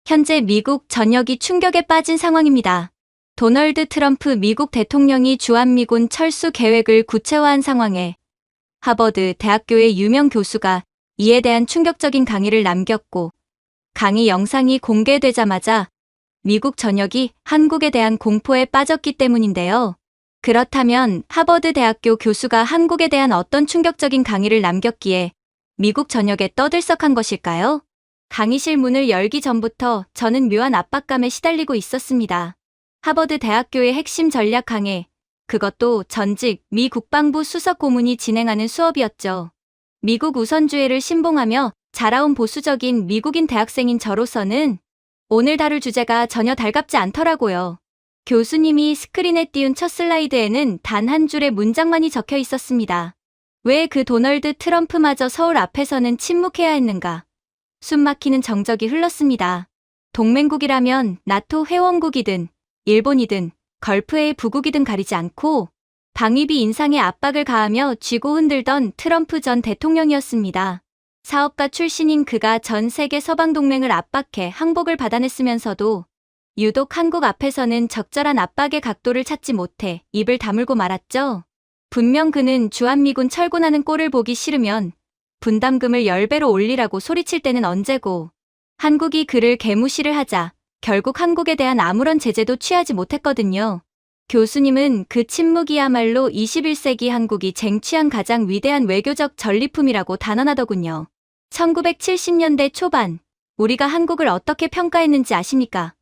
현재 미국 전역이 충격에 빠진 상황입니다. 도널드 트럼프 미국 대통령이 주한미군 철수 계획을 구체화한 상황에 하버드 대학교의 유명 교수가 이에 대한 충격적인 강의를 남겼고, 강의 영상이 공개되자마자 미국 전역이 한국에 대한 공포에 빠졌기 때문인데요. 그렇다면 하버드 대학교 교수가 한국에 대한 어떤 충격적인 강의를 남겼기에 미국 전역에 떠들썩한 것일까요? 강의실 문을 열기 전부터 저는 묘한 압박감에 시달리고 있었습니다. 하버드 대학교의 핵심 전략 강해, 그것도 전직 미 국방부 수석 고문이 진행하는 수업이었죠. 미국 우선주의를 신봉하며 자라온 보수적인 미국인 대학생인 저로서는 오늘 다룰 주제가 전혀 달갑지 않더라고요. 교수님이 스크린에 띄운 첫 슬라이드에는 단 한 줄의 문장만이 적혀 있었습니다. 왜 그 도널드 트럼프마저 서울 앞에서는 침묵해야 했는가? 숨막히는 정적이 흘렀습니다. 동맹국이라면 나토 회원국이든 일본이든 걸프의 부국이든 가리지 않고 방위비 인상에 압박을 가하며 쥐고 흔들던 트럼프 전 대통령이었습니다. 사업가 출신인 그가 전 세계 서방동맹을 압박해 항복을 받아냈으면서도 유독 한국 앞에서는 적절한 압박의 각도를 찾지 못해 입을 다물고 말았죠. 분명 그는 주한미군 철군하는 꼴을 보기 싫으면 분담금을 10배로 올리라고 소리칠 때는 언제고, 한국이 그를 개무시를 하자 결국 한국에 대한 아무런 제재도 취하지 못했거든요. 교수님은 그 침묵이야말로 21세기 한국이 쟁취한 가장 위대한 외교적 전리품이라고 단언하더군요. 1970년대 초반, 우리가 한국을 어떻게 평가했는지 아십니까?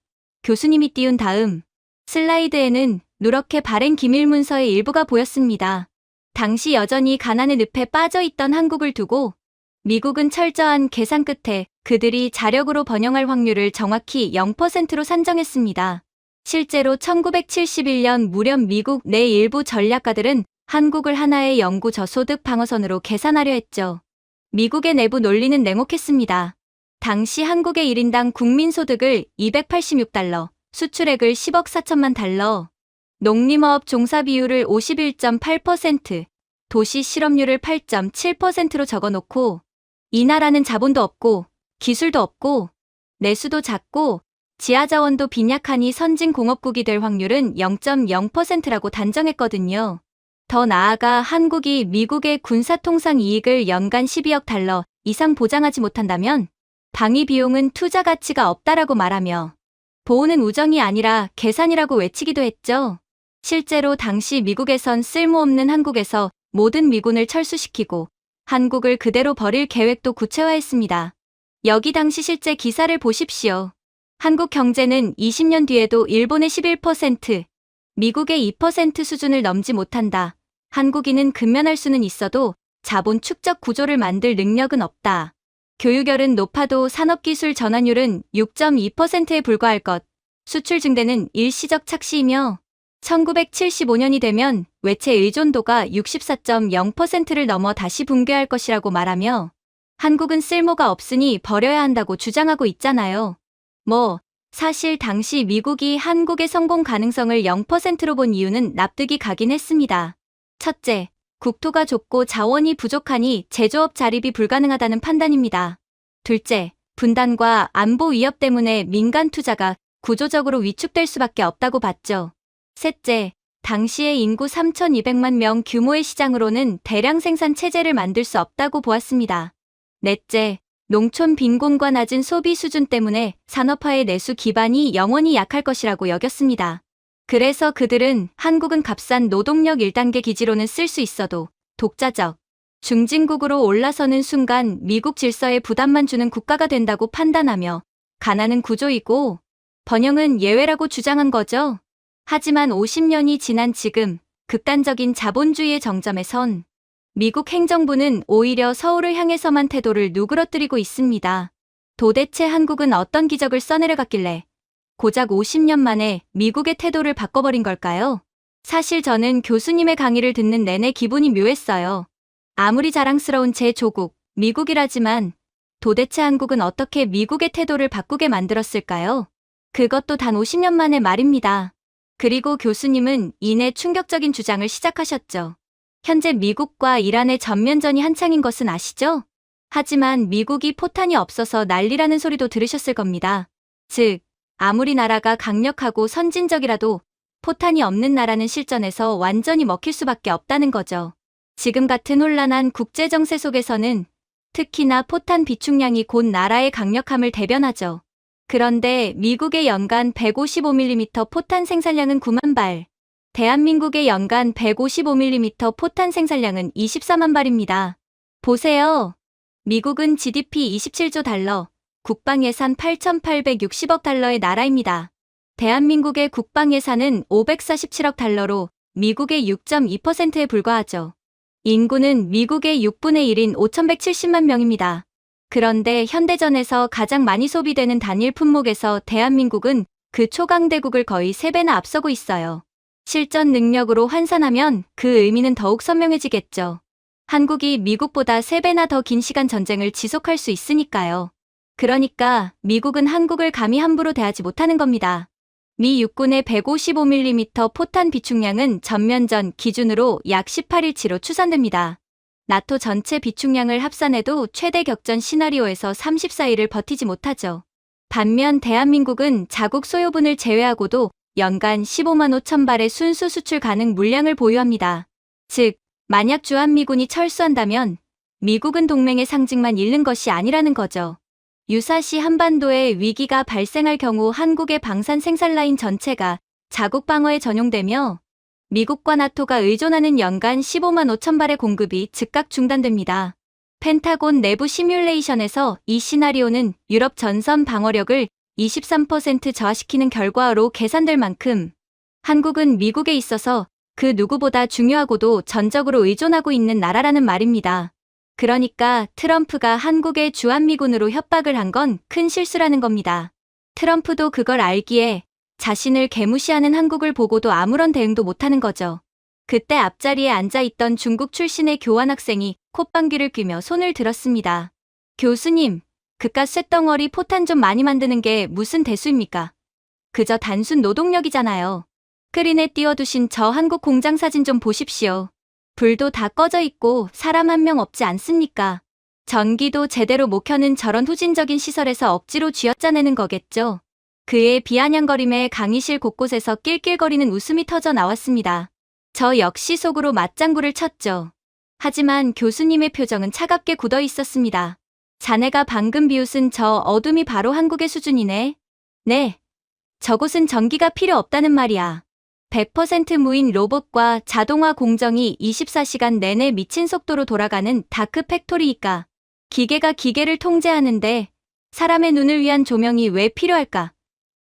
교수님이 띄운 다음 슬라이드에는 누렇게 바랜 기밀문서의 일부가 보였습니다. 당시 여전히 가난의 늪에 빠져있던 한국을 두고 미국은 철저한 계산 끝에 그들이 자력으로 번영할 확률을 정확히 0%로 산정했습니다. 실제로 1971년 무렵 미국 내 일부 전략가들은 한국을 하나의 영구 저소득 방어선으로 계산하려 했죠. 미국의 내부 논리는 냉혹했습니다. 당시 한국의 1인당 국민소득을 286달러, 수출액을 10억 4천만 달러, 농림어업 종사 비율을 51.8%, 도시 실업률을 8.7%로 적어놓고 이 나라는 자본도 없고 기술도 없고 내수도 작고 지하자원도 빈약하니 선진공업국이 될 확률은 0.0%라고 단정했거든요. 더 나아가 한국이 미국의 군사통상 이익을 연간 12억 달러 이상 보장하지 못한다면 방위 비용은 투자 가치가 없다라고 말하며 보호는 우정이 아니라 계산이라고 외치기도 했죠. 실제로 당시 미국에선 쓸모없는 한국에서 모든 미군을 철수시키고 한국을 그대로 버릴 계획도 구체화했습니다. 여기 당시 실제 기사를 보십시오. 한국 경제는 20년 뒤에도 일본의 11%, 미국의 2% 수준을 넘지 못한다. 한국인은 근면할 수는 있어도 자본 축적 구조를 만들 능력은 없다. 교육열은 높아도 산업기술 전환율은 6.2%에 불과할 것. 수출 증대는 일시적 착시이며 1975년이 되면 외채 의존도가 64.0%를 넘어 다시 붕괴할 것이라고 말하며 한국은 쓸모가 없으니 버려야 한다고 주장하고 있잖아요. 사실 당시 미국이 한국의 성공 가능성을 0%로 본 이유는 납득이 가긴 했습니다. 첫째, 국토가 좁고 자원이 부족하니 제조업 자립이 불가능하다는 판단입니다. 둘째, 분단과 안보 위협 때문에 민간 투자가 구조적으로 위축될 수밖에 없다고 봤죠. 셋째, 당시의 인구 3,200만 명 규모의 시장으로는 대량 생산 체제를 만들 수 없다고 보았습니다. 넷째, 농촌 빈곤과 낮은 소비 수준 때문에 산업화의 내수 기반이 영원히 약할 것이라고 여겼습니다. 그래서 그들은 한국은 값싼 노동력 1단계 기지로는 쓸 수 있어도 독자적, 중진국으로 올라서는 순간 미국 질서에 부담만 주는 국가가 된다고 판단하며 가난은 구조이고 번영은 예외라고 주장한 거죠. 하지만 50년이 지난 지금 극단적인 자본주의의 정점에 선 미국 행정부는 오히려 서울을 향해서만 태도를 누그러뜨리고 있습니다. 도대체 한국은 어떤 기적을 써내려갔길래 고작 50년 만에 미국의 태도를 바꿔버린 걸까요? 사실 저는 교수님의 강의를 듣는 내내 기분이 묘했어요. 아무리 자랑스러운 제 조국, 미국이라지만 도대체 한국은 어떻게 미국의 태도를 바꾸게 만들었을까요? 그것도 단 50년 만의 말입니다. 그리고 교수님은 이내 충격적인 주장을 시작하셨죠. 현재 미국과 이란의 전면전이 한창인 것은 아시죠? 하지만 미국이 포탄이 없어서 난리라는 소리도 들으셨을 겁니다. 즉, 아무리 나라가 강력하고 선진적이라도 포탄이 없는 나라는 실전에서 완전히 먹힐 수밖에 없다는 거죠. 지금 같은 혼란한 국제정세 속에서는 특히나 포탄 비축량이 곧 나라의 강력함을 대변하죠. 그런데 미국의 연간 155mm 포탄 생산량은 9만 발, 대한민국의 연간 155mm 포탄 생산량은 24만 발입니다. 보세요. 미국은 GDP 27조 달러, 국방예산 8,860억 달러의 나라입니다. 대한민국의 국방예산은 547억 달러로 미국의 6.2%에 불과하죠. 인구는 미국의 6분의 1인 5,170만 명입니다. 그런데 현대전에서 가장 많이 소비되는 단일 품목에서 대한민국은 그 초강대국을 거의 3배나 앞서고 있어요. 실전 능력으로 환산하면 그 의미는 더욱 선명해지겠죠. 한국이 미국보다 3배나 더 긴 시간 전쟁을 지속할 수 있으니까요. 그러니까 미국은 한국을 감히 함부로 대하지 못하는 겁니다. 미 육군의 155mm 포탄 비축량은 전면전 기준으로 약 18일치로 추산됩니다. 나토 전체 비축량을 합산해도 최대 격전 시나리오에서 34일을 버티지 못하죠. 반면 대한민국은 자국 소요분을 제외하고도 연간 15만 5천 발의 순수 수출 가능 물량을 보유합니다. 즉, 만약 주한미군이 철수한다면 미국은 동맹의 상징만 잃는 것이 아니라는 거죠. 유사시 한반도에 위기가 발생할 경우 한국의 방산 생산 라인 전체가 자국 방어에 전용되며 미국과 나토가 의존하는 연간 15만 5천 발의 공급이 즉각 중단됩니다. 펜타곤 내부 시뮬레이션에서 이 시나리오는 유럽 전선 방어력을 23% 저하시키는 결과로 계산될 만큼 한국은 미국에 있어서 그 누구보다 중요하고도 전적으로 의존하고 있는 나라라는 말입니다. 그러니까 트럼프가 한국의 주한미군으로 협박을 한 건 큰 실수라는 겁니다. 트럼프도 그걸 알기에 자신을 개무시하는 한국을 보고도 아무런 대응도 못하는 거죠. 그때 앞자리에 앉아있던 중국 출신의 교환학생이 콧방귀를 뀌며 손을 들었습니다. 교수님, 그깟 쇳덩어리 포탄 좀 많이 만드는 게 무슨 대수입니까? 그저 단순 노동력이잖아요. 스크린에 띄워두신 저 한국 공장 사진 좀 보십시오. 불도 다 꺼져 있고 사람 한 명 없지 않습니까? 전기도 제대로 못 켜는 저런 후진적인 시설에서 억지로 쥐어짜내는 거겠죠. 그의 비아냥거림에 강의실 곳곳에서 낄낄거리는 웃음이 터져 나왔습니다. 저 역시 속으로 맞장구를 쳤죠. 하지만 교수님의 표정은 차갑게 굳어 있었습니다. 자네가 방금 비웃은 저 어둠이 바로 한국의 수준이네. 네. 저곳은 전기가 필요 없다는 말이야. 100% 무인 로봇과 자동화 공정이 24시간 내내 미친 속도로 돌아가는 다크 팩토리이까. 기계가 기계를 통제하는데 사람의 눈을 위한 조명이 왜 필요할까?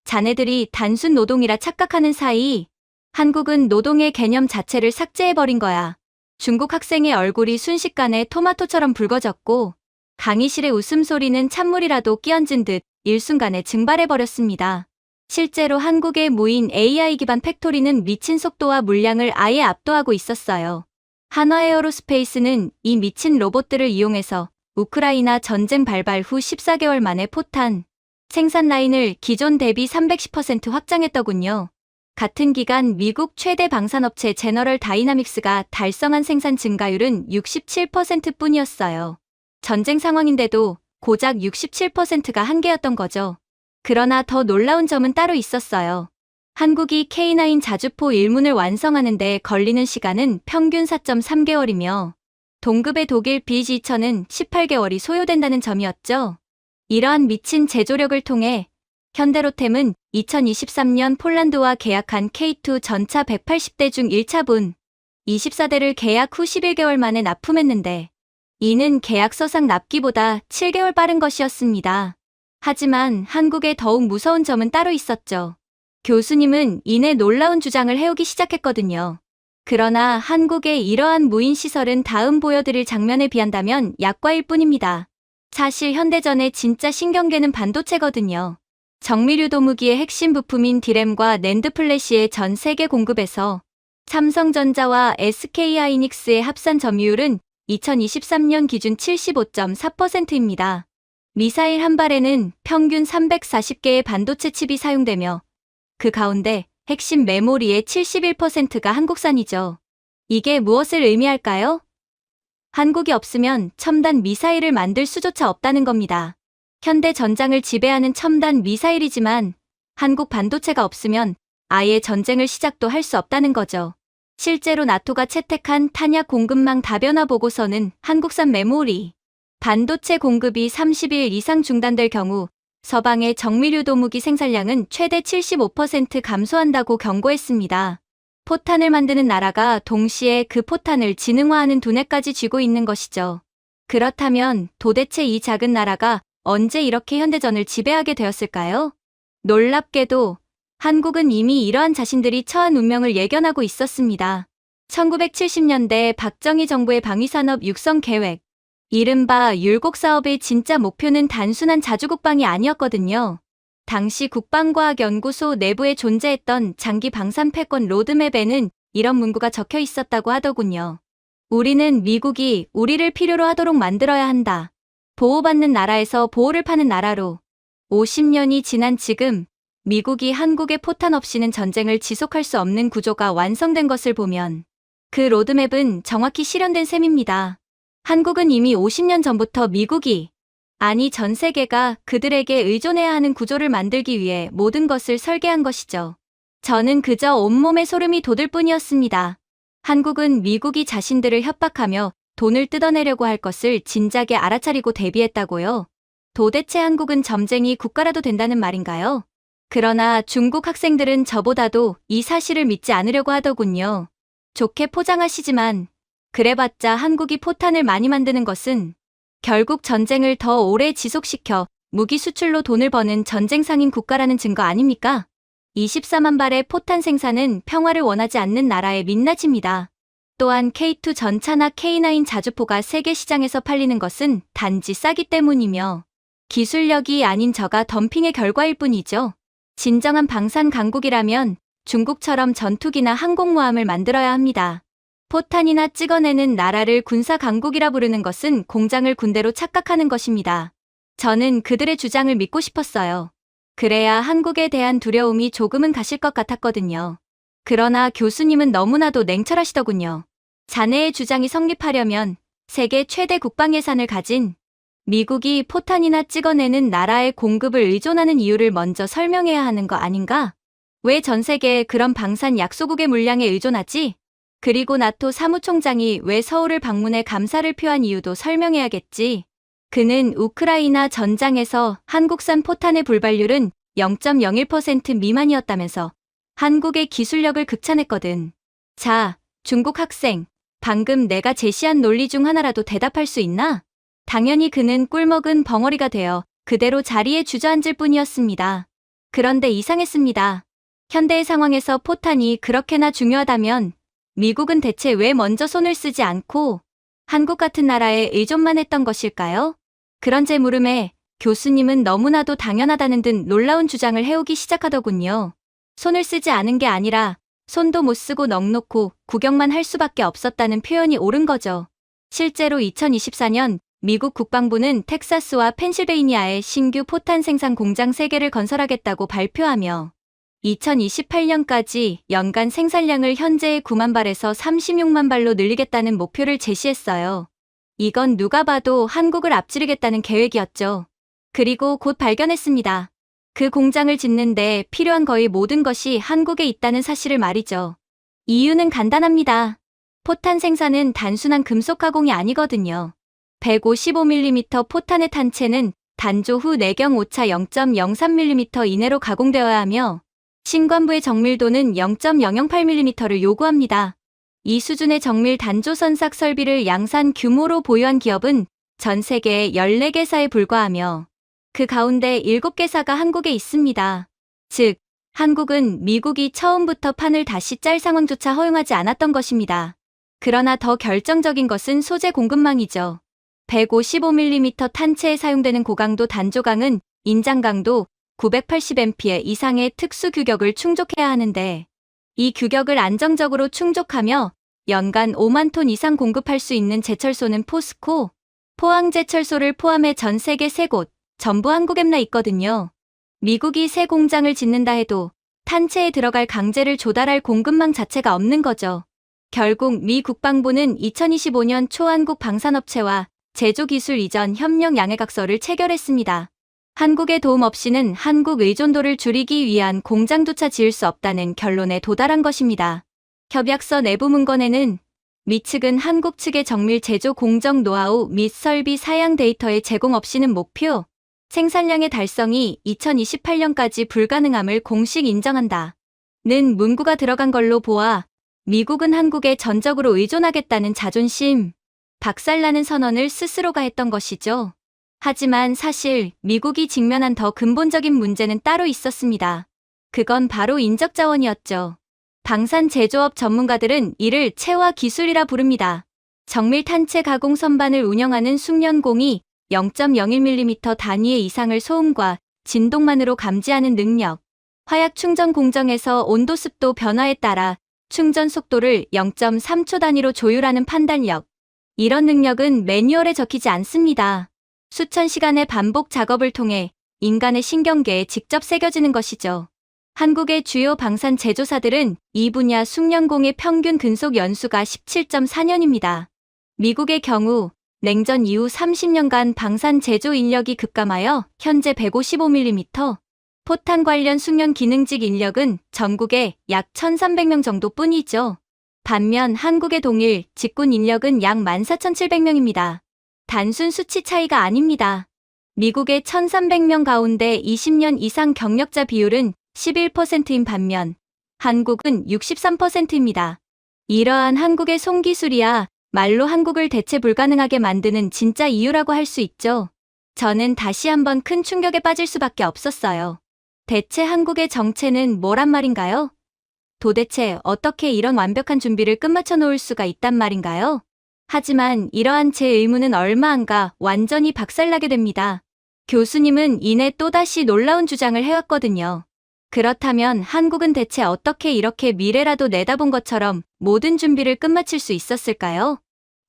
자네들이 단순 노동이라 착각하는 사이 한국은 노동의 개념 자체를 삭제해버린 거야. 중국 학생의 얼굴이 순식간에 토마토처럼 붉어졌고 강의실의 웃음소리는 찬물이라도 끼얹은 듯 일순간에 증발해버렸습니다. 실제로 한국의 무인 AI 기반 팩토리는 미친 속도와 물량을 아예 압도하고 있었어요. 한화에어로스페이스는 이 미친 로봇들을 이용해서 우크라이나 전쟁 발발 후 14개월 만에 포탄 생산 라인을 기존 대비 310% 확장했더군요. 같은 기간 미국 최대 방산업체 제너럴 다이나믹스가 달성한 생산 증가율은 67% 뿐이었어요. 전쟁 상황인데도 고작 67%가 한계였던 거죠. 그러나 더 놀라운 점은 따로 있었어요. 한국이 K9 자주포 1문을 완성하는 데 걸리는 시간은 평균 4.3개월이며 동급의 독일 BG-2000은 18개월이 소요된다는 점이었죠. 이러한 미친 제조력을 통해 현대로템은 2023년 폴란드와 계약한 K2 전차 180대 중 1차분 24대를 계약 후 11개월 만에 납품했는데 이는 계약서상 납기보다 7개월 빠른 것이었습니다. 하지만 한국의 더욱 무서운 점은 따로 있었죠. 교수님은 이내 놀라운 주장을 해오기 시작했거든요. 그러나 한국의 이러한 무인 시설은 다음 보여드릴 장면에 비한다면 약과일 뿐입니다. 사실 현대전의 진짜 신경계는 반도체거든요. 정밀유도 무기의 핵심 부품인 디램과 낸드 플래시의 전 세계 공급에서 삼성전자와 SK하이닉스의 합산 점유율은 2023년 기준 75.4%입니다. 미사일 한 발에는 평균 340개의 반도체 칩이 사용되며 그 가운데 핵심 메모리의 71%가 한국산이죠. 이게 무엇을 의미할까요? 한국이 없으면 첨단 미사일을 만들 수조차 없다는 겁니다. 현대 전장을 지배하는 첨단 미사일이지만 한국 반도체가 없으면 아예 전쟁을 시작도 할 수 없다는 거죠. 실제로 나토가 채택한 탄약 공급망 다변화 보고서는 한국산 메모리, 반도체 공급이 30일 이상 중단될 경우 서방의 정밀유도 무기 생산량은 최대 75% 감소한다고 경고했습니다. 포탄을 만드는 나라가 동시에 그 포탄을 지능화하는 두뇌까지 쥐고 있는 것이죠. 그렇다면 도대체 이 작은 나라가 언제 이렇게 현대전을 지배하게 되었을까요? 놀랍게도 한국은 이미 이러한 자신들이 처한 운명을 예견하고 있었습니다. 1970년대 박정희 정부의 방위산업 육성 계획, 이른바 율곡 사업의 진짜 목표는 단순한 자주국방이 아니었거든요. 당시 국방과학연구소 내부에 존재했던 장기 방산 패권 로드맵에는 이런 문구가 적혀 있었다고 하더군요. 우리는 미국이 우리를 필요로 하도록 만들어야 한다. 보호받는 나라에서 보호를 파는 나라로. 50년이 지난 지금 미국이 한국의 포탄 없이는 전쟁을 지속할 수 없는 구조가 완성된 것을 보면 그 로드맵은 정확히 실현된 셈입니다. 한국은 이미 50년 전부터 미국이, 아니 전 세계가 그들에게 의존해야 하는 구조를 만들기 위해 모든 것을 설계한 것이죠. 저는 그저 온몸에 소름이 돋을 뿐이었습니다. 한국은 미국이 자신들을 협박하며 돈을 뜯어내려고 할 것을 진작에 알아차리고 대비했다고요. 도대체 한국은 점쟁이 국가라도 된다는 말인가요? 그러나 중국 학생들은 저보다도 이 사실을 믿지 않으려고 하더군요. 좋게 포장하시지만 그래봤자 한국이 포탄을 많이 만드는 것은 결국 전쟁을 더 오래 지속시켜 무기 수출로 돈을 버는 전쟁 상인 국가라는 증거 아닙니까? 24만 발의 포탄 생산은 평화를 원하지 않는 나라의 민낯입니다. 또한 K2 전차나 K9 자주포가 세계 시장에서 팔리는 것은 단지 싸기 때문이며 기술력이 아닌 저가 덤핑의 결과일 뿐이죠. 진정한 방산 강국이라면 중국처럼 전투기나 항공모함을 만들어야 합니다. 포탄이나 찍어내는 나라를 군사 강국이라 부르는 것은 공장을 군대로 착각하는 것입니다. 저는 그들의 주장을 믿고 싶었어요. 그래야 한국에 대한 두려움이 조금은 가실 것 같았거든요. 그러나 교수님은 너무나도 냉철하시더군요. 자네의 주장이 성립하려면 세계 최대 국방 예산을 가진 미국이 포탄이나 찍어내는 나라의 공급을 의존하는 이유를 먼저 설명해야 하는 거 아닌가? 왜 전 세계에 그런 방산 약소국의 물량에 의존하지? 그리고 나토 사무총장이 왜 서울을 방문해 감사를 표한 이유도 설명해야겠지. 그는 우크라이나 전장에서 한국산 포탄의 불발률은 0.01% 미만이었다면서 한국의 기술력을 극찬했거든. 자, 중국 학생, 방금 내가 제시한 논리 중 하나라도 대답할 수 있나? 당연히 그는 꿀먹은 벙어리가 되어 그대로 자리에 주저앉을 뿐이었습니다. 그런데 이상했습니다. 현대의 상황에서 포탄이 그렇게나 중요하다면 미국은 대체 왜 먼저 손을 쓰지 않고 한국 같은 나라에 의존만 했던 것일까요? 그런 제 물음에 교수님은 너무나도 당연하다는 듯 놀라운 주장을 해오기 시작하더군요. 손을 쓰지 않은 게 아니라 손도 못 쓰고 넋놓고 구경만 할 수밖에 없었다는 표현이 옳은 거죠. 실제로 2024년 미국 국방부는 텍사스와 펜실베이니아에 신규 포탄 생산 공장 3개를 건설하겠다고 발표하며 2028년까지 연간 생산량을 현재의 9만 발에서 36만 발로 늘리겠다는 목표를 제시했어요. 이건 누가 봐도 한국을 앞지르겠다는 계획이었죠. 그리고 곧 발견했습니다. 그 공장을 짓는데 필요한 거의 모든 것이 한국에 있다는 사실을 말이죠. 이유는 간단합니다. 포탄 생산은 단순한 금속 가공이 아니거든요. 155mm 포탄의 탄체는 단조 후 내경 오차 0.03mm 이내로 가공되어야 하며 신관부의 정밀도는 0.008mm를 요구합니다. 이 수준의 정밀 단조 선삭 설비를 양산 규모로 보유한 기업은 전 세계 14개사에 불과하며 그 가운데 7개사가 한국에 있습니다. 즉, 한국은 미국이 처음부터 판을 다시 짤 상황조차 허용하지 않았던 것입니다. 그러나 더 결정적인 것은 소재 공급망이죠. 155mm 탄체에 사용되는 고강도 단조강은 인장 강도 980mpa 이상의 특수 규격을 충족해야 하는데 이 규격을 안정적으로 충족하며 연간 5만 톤 이상 공급할 수 있는 제철소는 포스코, 포항제철소를 포함해 전 세계 3곳, 전부 한국에나 있거든요. 미국이 새 공장을 짓는다 해도 탄체에 들어갈 강제를 조달할 공급망 자체가 없는 거죠. 결국 미 국방부는 2025년 초 한국 방산업체와 제조기술 이전 협력 양해각서를 체결했습니다. 한국의 도움 없이는 한국 의존도를 줄이기 위한 공장조차 지을 수 없다는 결론에 도달한 것입니다. 협약서 내부 문건에는 미 측은 한국 측의 정밀 제조 공정 노하우 및 설비 사양 데이터의 제공 없이는 목표 생산량의 달성이 2028년까지 불가능함을 공식 인정한다. 는 문구가 들어간 걸로 보아 미국은 한국에 전적으로 의존하겠다는 자존심, 박살나는 선언을 스스로가 했던 것이죠. 하지만 사실 미국이 직면한 더 근본적인 문제는 따로 있었습니다. 그건 바로 인적 자원이었죠. 방산 제조업 전문가들은 이를 체화 기술이라 부릅니다. 정밀 탄체 가공 선반을 운영하는 숙련공이 0.01mm 단위의 이상을 소음과 진동만으로 감지하는 능력, 화약 충전 공정에서 온도 습도 변화에 따라 충전 속도를 0.3초 단위로 조율하는 판단력, 이런 능력은 매뉴얼에 적히지 않습니다. 수천 시간의 반복 작업을 통해 인간의 신경계에 직접 새겨지는 것이죠. 한국의 주요 방산 제조사들은 이 분야 숙련공의 평균 근속 연수가 17.4년입니다. 미국의 경우 냉전 이후 30년간 방산 제조 인력이 급감하여 현재 155mm, 포탄 관련 숙련 기능직 인력은 전국에 약 1,300명 정도뿐이죠. 반면 한국의 동일 직군 인력은 약 14,700명입니다. 단순 수치 차이가 아닙니다. 미국의 1,300명 가운데 20년 이상 경력자 비율은 11%인 반면 한국은 63%입니다. 이러한 한국의 손기술이야 말로 한국을 대체 불가능하게 만드는 진짜 이유라고 할 수 있죠. 저는 다시 한번 큰 충격에 빠질 수밖에 없었어요. 대체 한국의 정체는 뭐란 말인가요? 도대체 어떻게 이런 완벽한 준비를 끝마쳐 놓을 수가 있단 말인가요? 하지만 이러한 제 의문은 얼마 안 가 완전히 박살나게 됩니다. 교수님은 이내 또다시 놀라운 주장을 해왔거든요. 그렇다면 한국은 대체 어떻게 이렇게 미래라도 내다본 것처럼 모든 준비를 끝마칠 수 있었을까요?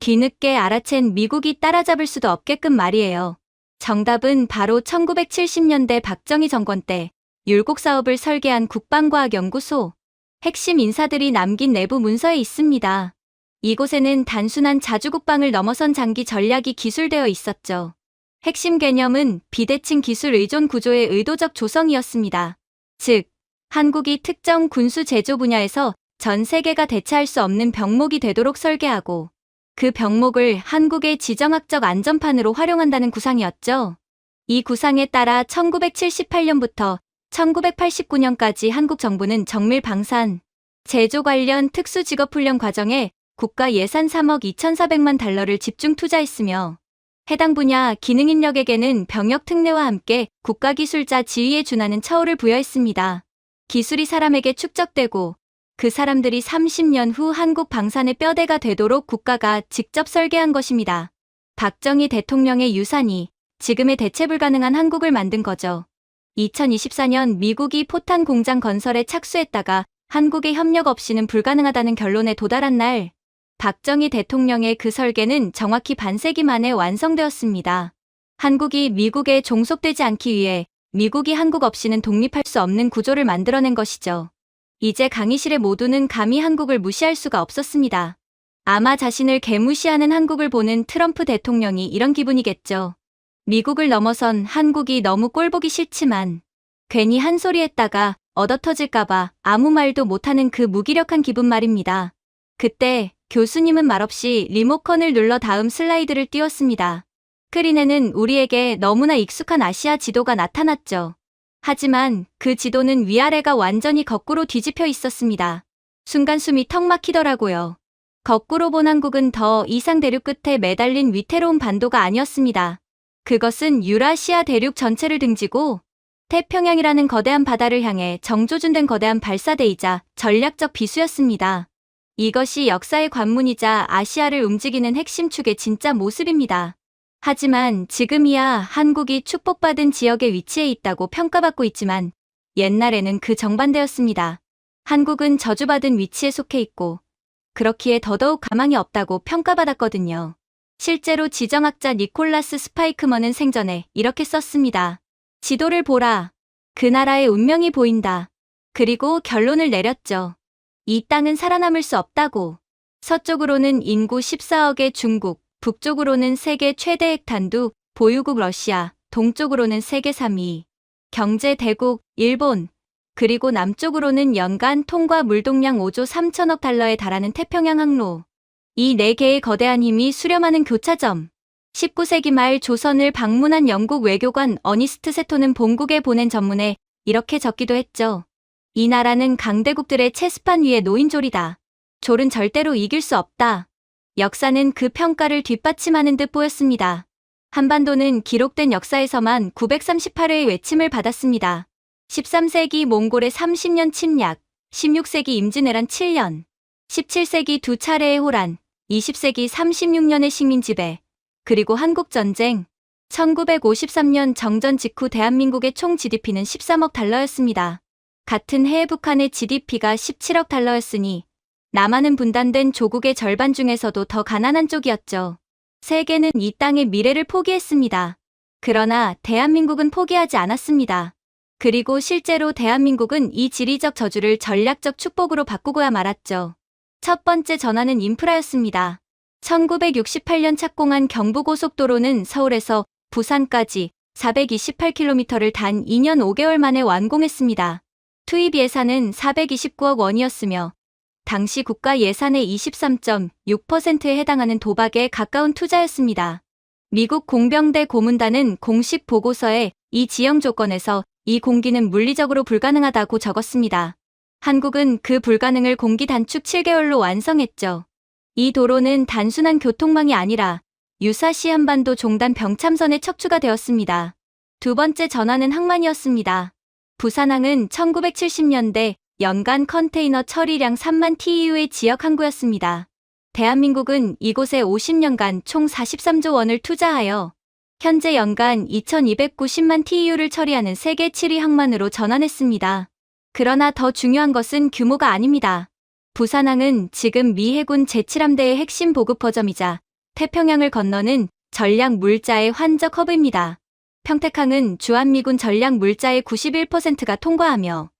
뒤늦게 알아챈 미국이 따라잡을 수도 없게끔 말이에요. 정답은 바로 1970년대 박정희 정권 때 율곡 사업을 설계한 국방과학연구소 핵심 인사들이 남긴 내부 문서에 있습니다. 이곳에는 단순한 자주국방을 넘어선 장기 전략이 기술되어 있었죠. 핵심 개념은 비대칭 기술 의존 구조의 의도적 조성이었습니다. 즉, 한국이 특정 군수 제조 분야에서 전 세계가 대체할 수 없는 병목이 되도록 설계하고 그 병목을 한국의 지정학적 안전판으로 활용한다는 구상이었죠. 이 구상에 따라 1978년부터 1989년까지 한국 정부는 정밀 방산, 제조 관련 특수 직업 훈련 과정에 국가 예산 3억 2,400만 달러를 집중 투자했으며 해당 분야 기능 인력에게는 병역 특례와 함께 국가기술자 지위에 준하는 처우를 부여했습니다. 기술이 사람에게 축적되고 그 사람들이 30년 후 한국 방산의 뼈대가 되도록 국가가 직접 설계한 것입니다. 박정희 대통령의 유산이 지금의 대체 불가능한 한국을 만든 거죠. 2024년 미국이 포탄 공장 건설에 착수했다가 한국의 협력 없이는 불가능하다는 결론에 도달한 날, 박정희 대통령의 그 설계는 정확히 반세기 만에 완성되었습니다. 한국이 미국에 종속되지 않기 위해 미국이 한국 없이는 독립할 수 없는 구조를 만들어낸 것이죠. 이제 강의실의 모두는 감히 한국을 무시할 수가 없었습니다. 아마 자신을 개무시하는 한국을 보는 트럼프 대통령이 이런 기분이겠죠. 미국을 넘어선 한국이 너무 꼴보기 싫지만 괜히 한 소리 했다가 얻어터질까봐 아무 말도 못하는 그 무기력한 기분 말입니다. 그때 교수님은 말없이 리모컨을 눌러 다음 슬라이드를 띄웠습니다. 스크린에는 우리에게 너무나 익숙한 아시아 지도가 나타났죠. 하지만 그 지도는 위아래가 완전히 거꾸로 뒤집혀 있었습니다. 순간 숨이 턱 막히더라고요. 거꾸로 본 한국은 더 이상 대륙 끝에 매달린 위태로운 반도가 아니었습니다. 그것은 유라시아 대륙 전체를 등지고 태평양이라는 거대한 바다를 향해 정조준된 거대한 발사대이자 전략적 비수였습니다. 이것이 역사의 관문이자 아시아를 움직이는 핵심 축의 진짜 모습입니다. 하지만 지금이야 한국이 축복받은 지역에 위치해 있다고 평가받고 있지만 옛날에는 그 정반대였습니다. 한국은 저주받은 위치에 속해 있고 그렇기에 더더욱 가망이 없다고 평가받았거든요. 실제로 지정학자 니콜라스 스파이크먼은 생전에 이렇게 썼습니다. 지도를 보라. 그 나라의 운명이 보인다. 그리고 결론을 내렸죠. 이 땅은 살아남을 수 없다고. 서쪽으로는 인구 14억의 중국, 북쪽으로는 세계 최대 핵탄두 보유국 러시아, 동쪽으로는 세계 3위, 경제 대국, 일본, 그리고 남쪽으로는 연간 통과 물동량 5조 3천억 달러에 달하는 태평양 항로. 이 4개의 거대한 힘이 수렴하는 교차점. 19세기 말 조선을 방문한 영국 외교관 어니스트 세토는 본국에 보낸 전문에 이렇게 적기도 했죠. 이 나라는 강대국들의 체스판 위에 놓인 졸이다. 졸은 절대로 이길 수 없다. 역사는 그 평가를 뒷받침하는 듯 보였습니다. 한반도는 기록된 역사에서만 938회의 외침을 받았습니다. 13세기 몽골의 30년 침략, 16세기 임진왜란 7년, 17세기 2차례의 호란, 20세기 36년의 식민 지배, 그리고 한국전쟁. 1953년 정전 직후 대한민국의 총 GDP는 13억 달러였습니다. 같은 해에 북한의 GDP가 17억 달러였으니 남한은 분단된 조국의 절반 중에서도 더 가난한 쪽이었죠. 세계는 이 땅의 미래를 포기했습니다. 그러나 대한민국은 포기하지 않았습니다. 그리고 실제로 대한민국은 이 지리적 저주를 전략적 축복으로 바꾸고야 말았죠. 첫 번째 전환은 인프라였습니다. 1968년 착공한 경부고속도로는 서울에서 부산까지 428km를 단 2년 5개월 만에 완공했습니다. 투입 예산은 429억 원이었으며 당시 국가 예산의 23.6%에 해당하는 도박에 가까운 투자였습니다. 미국 공병대 고문단은 공식 보고서에 이 지형 조건에서 이 공기는 물리적으로 불가능하다고 적었습니다. 한국은 그 불가능을 공기 단축 7개월로 완성했죠. 이 도로는 단순한 교통망이 아니라 유사시 한반도 종단 병참선의 척추가 되었습니다. 두 번째 전환은 항만이었습니다. 부산항은 1970년대 연간 컨테이너 처리량 3만 TEU의 지역 항구였습니다. 대한민국은 이곳에 50년간 총 43조 원을 투자하여 현재 연간 2290만 TEU를 처리하는 세계 7위 항만으로 전환했습니다. 그러나 더 중요한 것은 규모가 아닙니다. 부산항은 지금 미 해군 제7함대의 핵심 보급허점이자 태평양을 건너는 전략 물자의 환적 허브입니다. 평택항은 주한미군 전략 물자의 91%가 통과하며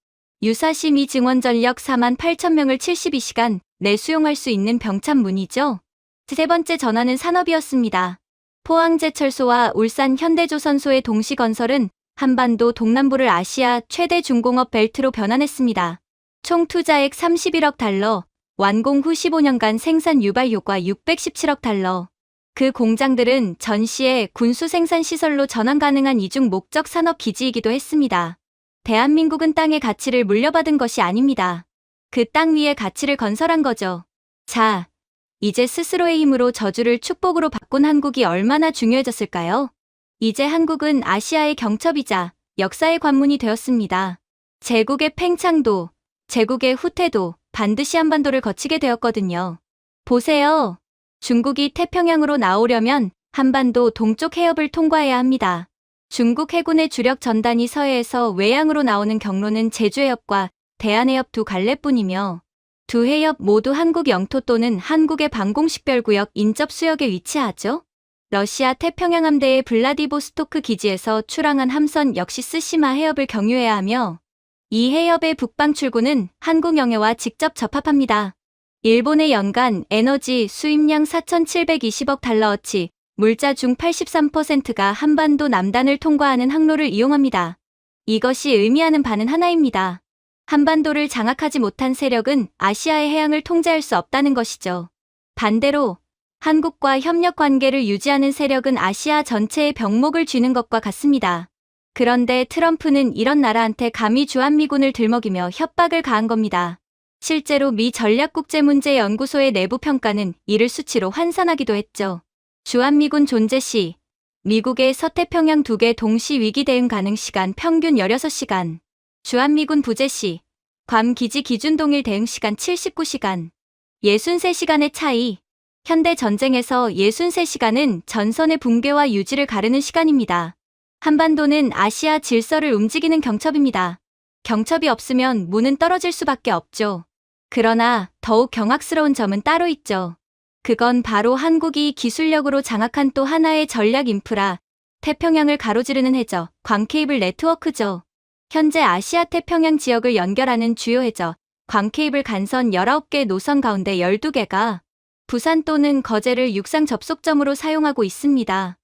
유사시 미 증원전력 4만 8천 명을 72시간 내 수용할 수 있는 병참문이죠. 세 번째 전환은 산업이었습니다. 포항제철소와 울산 현대조선소의 동시 건설은 한반도 동남부를 아시아 최대 중공업 벨트로 변환했습니다. 총 투자액 31억 달러, 완공 후 15년간 생산 유발 효과 617억 달러. 그 공장들은 전시의 군수 생산 시설로 전환 가능한 이중 목적 산업 기지이기도 했습니다. 대한민국은 땅의 가치를 물려받은 것이 아닙니다. 그 땅 위에 가치를 건설한 거죠. 자, 이제 스스로의 힘으로 저주를 축복으로 바꾼 한국이 얼마나 중요해졌을까요? 이제 한국은 아시아의 경첩이자 역사의 관문이 되었습니다. 제국의 팽창도, 제국의 후퇴도 반드시 한반도를 거치게 되었거든요. 보세요. 중국이 태평양으로 나오려면 한반도 동쪽 해협을 통과해야 합니다. 중국 해군의 주력 전단이 서해에서 외양으로 나오는 경로는 제주해협과 대한해협 두 갈래뿐이며 두 해협 모두 한국 영토 또는 한국의 방공식별구역 인접수역에 위치하죠. 러시아 태평양 함대의 블라디보스토크 기지에서 출항한 함선 역시 스시마 해협을 경유해야 하며 이 해협의 북방 출구는 한국 영해와 직접 접합합니다. 일본의 연간 에너지 수입량 4,720억 달러어치, 물자 중 83%가 한반도 남단을 통과하는 항로를 이용합니다. 이것이 의미하는 바는 하나입니다. 한반도를 장악하지 못한 세력은 아시아의 해양을 통제할 수 없다는 것이죠. 반대로 한국과 협력 관계를 유지하는 세력은 아시아 전체의 병목을 쥐는 것과 같습니다. 그런데 트럼프는 이런 나라한테 감히 주한미군을 들먹이며 협박을 가한 겁니다. 실제로 미 전략국제문제연구소의 내부 평가는 이를 수치로 환산하기도 했죠. 주한미군 존재 시 미국의 서태평양 2개 동시 위기 대응 가능 시간 평균 16시간, 주한미군 부재 시 괌 기지 기준 동일 대응 시간 79시간, 63시간의 차이. 현대 전쟁에서 63시간은 전선의 붕괴와 유지를 가르는 시간입니다. 한반도는 아시아 질서를 움직이는 경첩입니다. 경첩이 없으면 문은 떨어질 수밖에 없죠. 그러나 더욱 경악스러운 점은 따로 있죠. 그건 바로 한국이 기술력으로 장악한 또 하나의 전략 인프라, 태평양을 가로지르는 해저, 광케이블 네트워크죠. 현재 아시아 태평양 지역을 연결하는 주요 해저, 광케이블 간선 19개 노선 가운데 12개가 부산 또는 거제를 육상 접속점으로 사용하고 있습니다.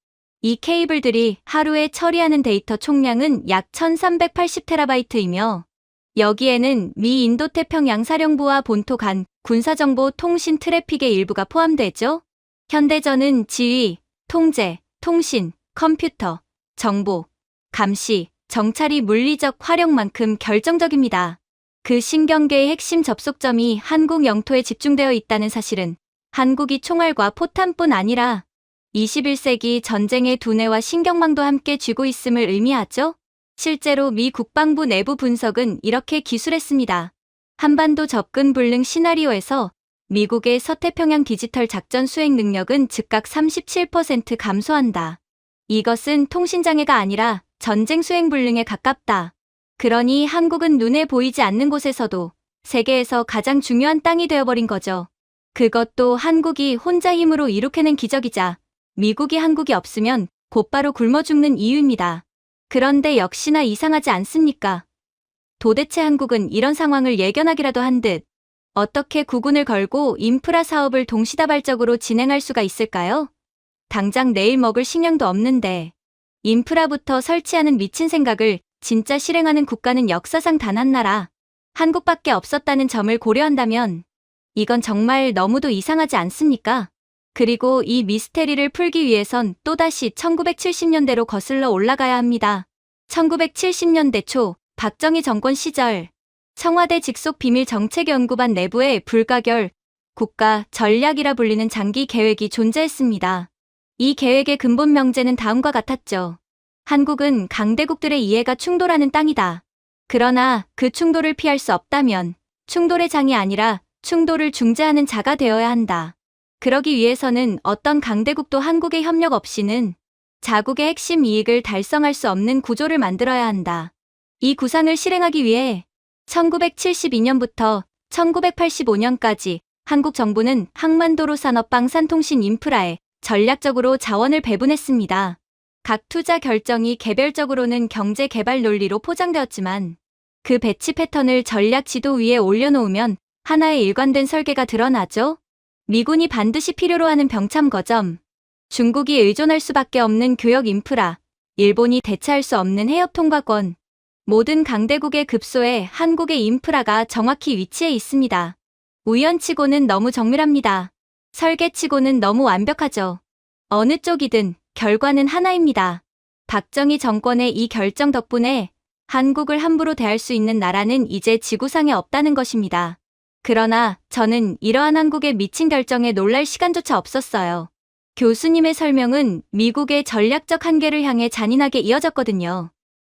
이 케이블들이 하루에 처리하는 데이터 총량은 약 1380TB이며 여기에는 미 인도태평양 사령부와 본토 간 군사정보 통신 트래픽의 일부가 포함되죠. 현대전은 지휘, 통제, 통신, 컴퓨터, 정보, 감시, 정찰이 물리적 활용만큼 결정적입니다. 그 신경계의 핵심 접속점이 한국 영토에 집중되어 있다는 사실은 한국이 총알과 포탄뿐 아니라 21세기 전쟁의 두뇌와 신경망도 함께 쥐고 있음을 의미하죠. 실제로 미 국방부 내부 분석은 이렇게 기술했습니다. 한반도 접근 불능 시나리오에서 미국의 서태평양 디지털 작전 수행 능력은 즉각 37% 감소한다. 이것은 통신장애가 아니라 전쟁 수행 불능에 가깝다. 그러니 한국은 눈에 보이지 않는 곳에서도 세계에서 가장 중요한 땅이 되어버린 거죠. 그것도 한국이 혼자 힘으로 이룩해낸 기적이자 미국이 한국이 없으면 곧바로 굶어 죽는 이유입니다. 그런데 역시나 이상하지 않습니까? 도대체 한국은 이런 상황을 예견하기라도 한 듯 어떻게 국군을 걸고 인프라 사업을 동시다발적으로 진행할 수가 있을까요? 당장 내일 먹을 식량도 없는데 인프라부터 설치하는 미친 생각을 진짜 실행하는 국가는 역사상 단 한 나라, 한국밖에 없었다는 점을 고려한다면 이건 정말 너무도 이상하지 않습니까? 그리고 이 미스테리를 풀기 위해선 또다시 1970년대로 거슬러 올라가야 합니다. 1970년대 초 박정희 정권 시절 청와대 직속 비밀정책연구반 내부에 불가결 국가 전략이라 불리는 장기 계획이 존재했습니다. 이 계획의 근본 명제는 다음과 같았죠. 한국은 강대국들의 이해가 충돌하는 땅이다. 그러나 그 충돌을 피할 수 없다면 충돌의 장이 아니라 충돌을 중재하는 자가 되어야 한다. 그러기 위해서는 어떤 강대국도 한국의 협력 없이는 자국의 핵심 이익을 달성할 수 없는 구조를 만들어야 한다. 이 구상을 실행하기 위해 1972년부터 1985년까지 한국 정부는 항만도로 산업 방산통신 인프라에 전략적으로 자원을 배분했습니다. 각 투자 결정이 개별적으로는 경제 개발 논리로 포장되었지만 그 배치 패턴을 전략 지도 위에 올려놓으면 하나의 일관된 설계가 드러나죠. 미군이 반드시 필요로 하는 병참 거점, 중국이 의존할 수밖에 없는 교역 인프라, 일본이 대체할 수 없는 해협 통과권, 모든 강대국의 급소에 한국의 인프라가 정확히 위치해 있습니다. 우연치고는 너무 정밀합니다. 설계치고는 너무 완벽하죠. 어느 쪽이든 결과는 하나입니다. 박정희 정권의 이 결정 덕분에 한국을 함부로 대할 수 있는 나라는 이제 지구상에 없다는 것입니다. 그러나 저는 이러한 한국의 미친 결정에 놀랄 시간조차 없었어요. 교수님의 설명은 미국의 전략적 한계를 향해 잔인하게 이어졌거든요.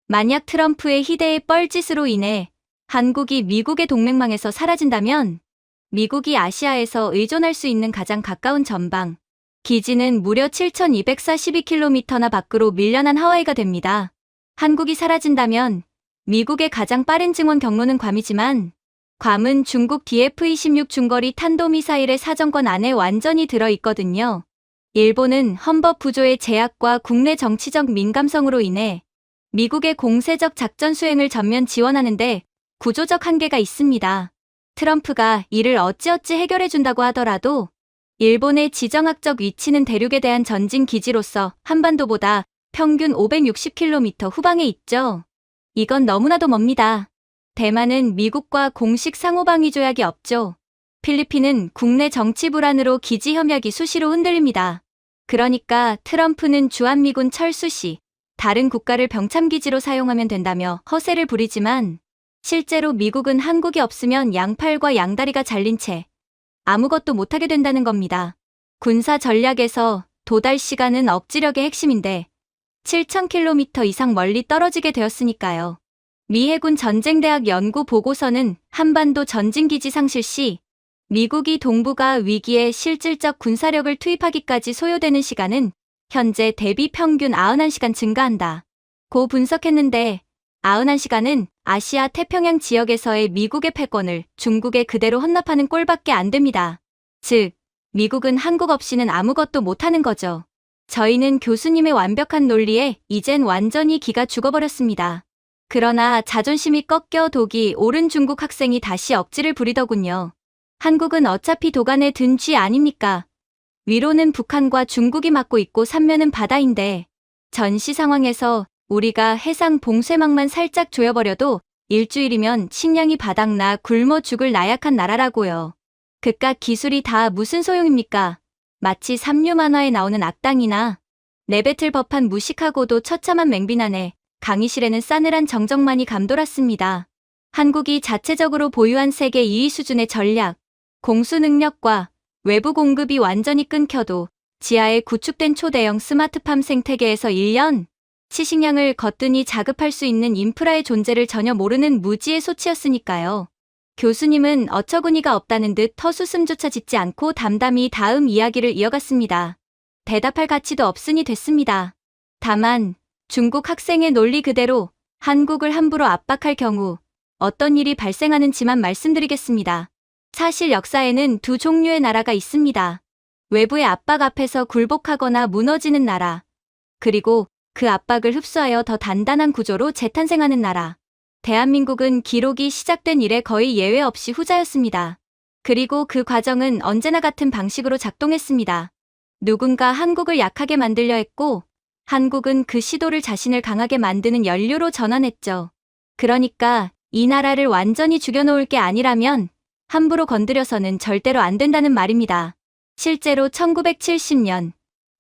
만약 트럼프의 희대의 뻘짓으로 인해 한국이 미국의 동맹망에서 사라진다면 미국이 아시아에서 의존할 수 있는 가장 가까운 전방 기지는 무려 7,242km나 밖으로 밀려난 하와이가 됩니다. 한국이 사라진다면 미국의 가장 빠른 증원 경로는 괌이지만 괌은 중국 DF-26 중거리 탄도미사일의 사정권 안에 완전히 들어있거든요. 일본은 헌법 구조의 제약과 국내 정치적 민감성으로 인해 미국의 공세적 작전 수행을 전면 지원하는데 구조적 한계가 있습니다. 트럼프가 이를 어찌어찌 해결해준다고 하더라도 일본의 지정학적 위치는 대륙에 대한 전진 기지로서 한반도보다 평균 560km 후방에 있죠. 이건 너무나도 멉니다. 대만은 미국과 공식 상호방위 조약이 없죠. 필리핀은 국내 정치 불안으로 기지 협약이 수시로 흔들립니다. 그러니까 트럼프는 주한미군 철수 시 다른 국가를 병참기지로 사용하면 된다며 허세를 부리지만 실제로 미국은 한국이 없으면 양팔과 양다리가 잘린 채 아무것도 못하게 된다는 겁니다. 군사 전략에서 도달 시간은 억지력의 핵심인데 7,000km 이상 멀리 떨어지게 되었으니까요. 미 해군 전쟁대학 연구 보고서는 한반도 전진기지 상실 시 미국이 동북아 위기에 실질적 군사력을 투입하기까지 소요되는 시간은 현재 대비 평균 91시간 증가한다. 고 분석했는데 91시간은 아시아 태평양 지역에서의 미국의 패권을 중국에 그대로 헌납하는 꼴밖에 안 됩니다. 즉, 미국은 한국 없이는 아무것도 못하는 거죠. 저희는 교수님의 완벽한 논리에 이젠 완전히 기가 죽어버렸습니다. 그러나 자존심이 꺾여 독이 오른 중국 학생이 다시 억지를 부리더군요. 한국은 어차피 도간에 든 쥐 아닙니까? 위로는 북한과 중국이 맡고 있고 삼면은 바다인데 전시 상황에서 우리가 해상 봉쇄망만 살짝 조여버려도 일주일이면 식량이 바닥나 굶어 죽을 나약한 나라라고요. 그깟 기술이 다 무슨 소용입니까? 마치 삼류 만화에 나오는 악당이나 내뱉을 법한 무식하고도 처참한 맹비난에 강의실에는 싸늘한 정적만이 감돌았습니다. 한국이 자체적으로 보유한 세계 2위 수준의 전략, 공수 능력과 외부 공급이 완전히 끊겨도 지하에 구축된 초대형 스마트팜 생태계에서 1년 시식량을 거뜬히 자급할 수 있는 인프라의 존재를 전혀 모르는 무지의 소치였으니까요. 교수님은 어처구니가 없다는 듯 헛웃음조차 짓지 않고 담담히 다음 이야기를 이어갔습니다. 대답할 가치도 없으니 됐습니다. 다만 중국 학생의 논리 그대로 한국을 함부로 압박할 경우 어떤 일이 발생하는지만 말씀드리겠습니다. 사실 역사에는 두 종류의 나라가 있습니다. 외부의 압박 앞에서 굴복하거나 무너지는 나라, 그리고 그 압박을 흡수하여 더 단단한 구조로 재탄생하는 나라. 대한민국은 기록이 시작된 이래 거의 예외 없이 후자였습니다. 그리고 그 과정은 언제나 같은 방식으로 작동했습니다. 누군가 한국을 약하게 만들려 했고, 한국은 그 시도를 자신을 강하게 만드는 연료로 전환했죠. 그러니까 이 나라를 완전히 죽여놓을 게 아니라면 함부로 건드려서는 절대로 안 된다는 말입니다. 실제로 1970년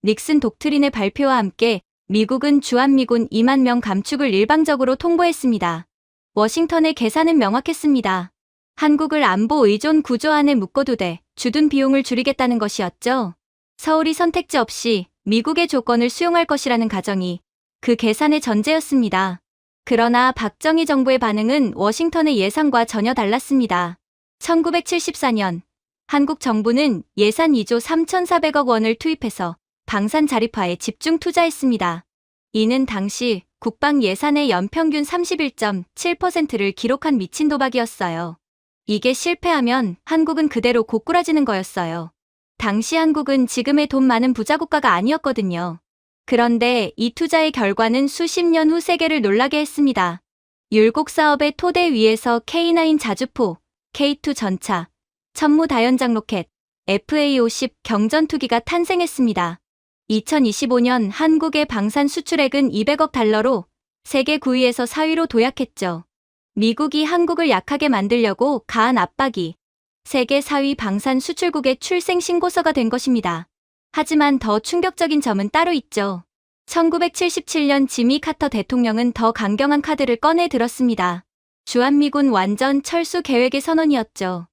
닉슨 독트린의 발표와 함께 미국은 주한미군 2만 명 감축을 일방적으로 통보했습니다. 워싱턴의 계산은 명확했습니다. 한국을 안보 의존 구조 안에 묶어두되 주둔 비용을 줄이겠다는 것이었죠. 서울이 선택지 없이 미국의 조건을 수용할 것이라는 가정이 그 계산의 전제였습니다. 그러나 박정희 정부의 반응은 워싱턴의 예상과 전혀 달랐습니다. 1974년 한국 정부는 예산 2조 3,400억 원을 투입해서 방산 자립화에 집중 투자했습니다. 이는 당시 국방 예산의 연평균 31.7%를 기록한 미친 도박이었어요. 이게 실패하면 한국은 그대로 고꾸라지는 거였어요. 당시 한국은 지금의 돈 많은 부자 국가가 아니었거든요. 그런데 이 투자의 결과는 수십 년 후 세계를 놀라게 했습니다. 율곡 사업의 토대 위에서 K9 자주포, K2 전차, 천무 다연장 로켓, FA-50 경전투기가 탄생했습니다. 2025년 한국의 방산 수출액은 200억 달러로 세계 9위에서 4위로 도약했죠. 미국이 한국을 약하게 만들려고 가한 압박이 세계 4위 방산 수출국의 출생 신고서가 된 것입니다. 하지만 더 충격적인 점은 따로 있죠. 1977년 지미 카터 대통령은 더 강경한 카드를 꺼내 들었습니다. 주한미군 완전 철수 계획의 선언이었죠.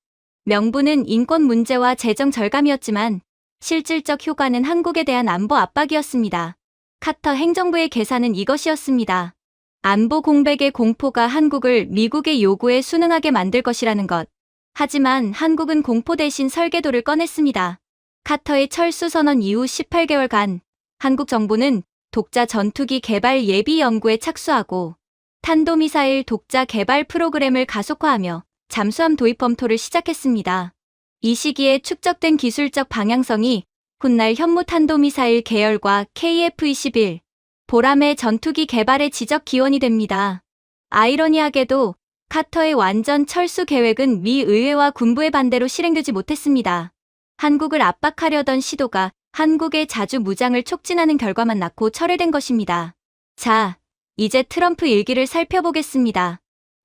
명분은 인권 문제와 재정 절감이었지만 실질적 효과는 한국에 대한 안보 압박이었습니다. 카터 행정부의 계산은 이것이었습니다. 안보 공백의 공포가 한국을 미국의 요구에 순응하게 만들 것이라는 것. 하지만 한국은 공포 대신 설계도를 꺼냈습니다. 카터의 철수 선언 이후 18개월간 한국 정부는 독자 전투기 개발 예비 연구에 착수하고 탄도미사일 독자 개발 프로그램을 가속화하며 잠수함 도입 검토를 시작했습니다. 이 시기에 축적된 기술적 방향성이 훗날 현무 탄도미사일 계열과 KF-21, 보람의 전투기 개발의 지적 기원이 됩니다. 아이러니하게도 카터의 완전 철수 계획은 미 의회와 군부의 반대로 실행되지 못했습니다. 한국을 압박하려던 시도가 한국의 자주 무장을 촉진하는 결과만 낳고 철회된 것입니다. 자, 이제 트럼프 일기를 살펴보겠습니다.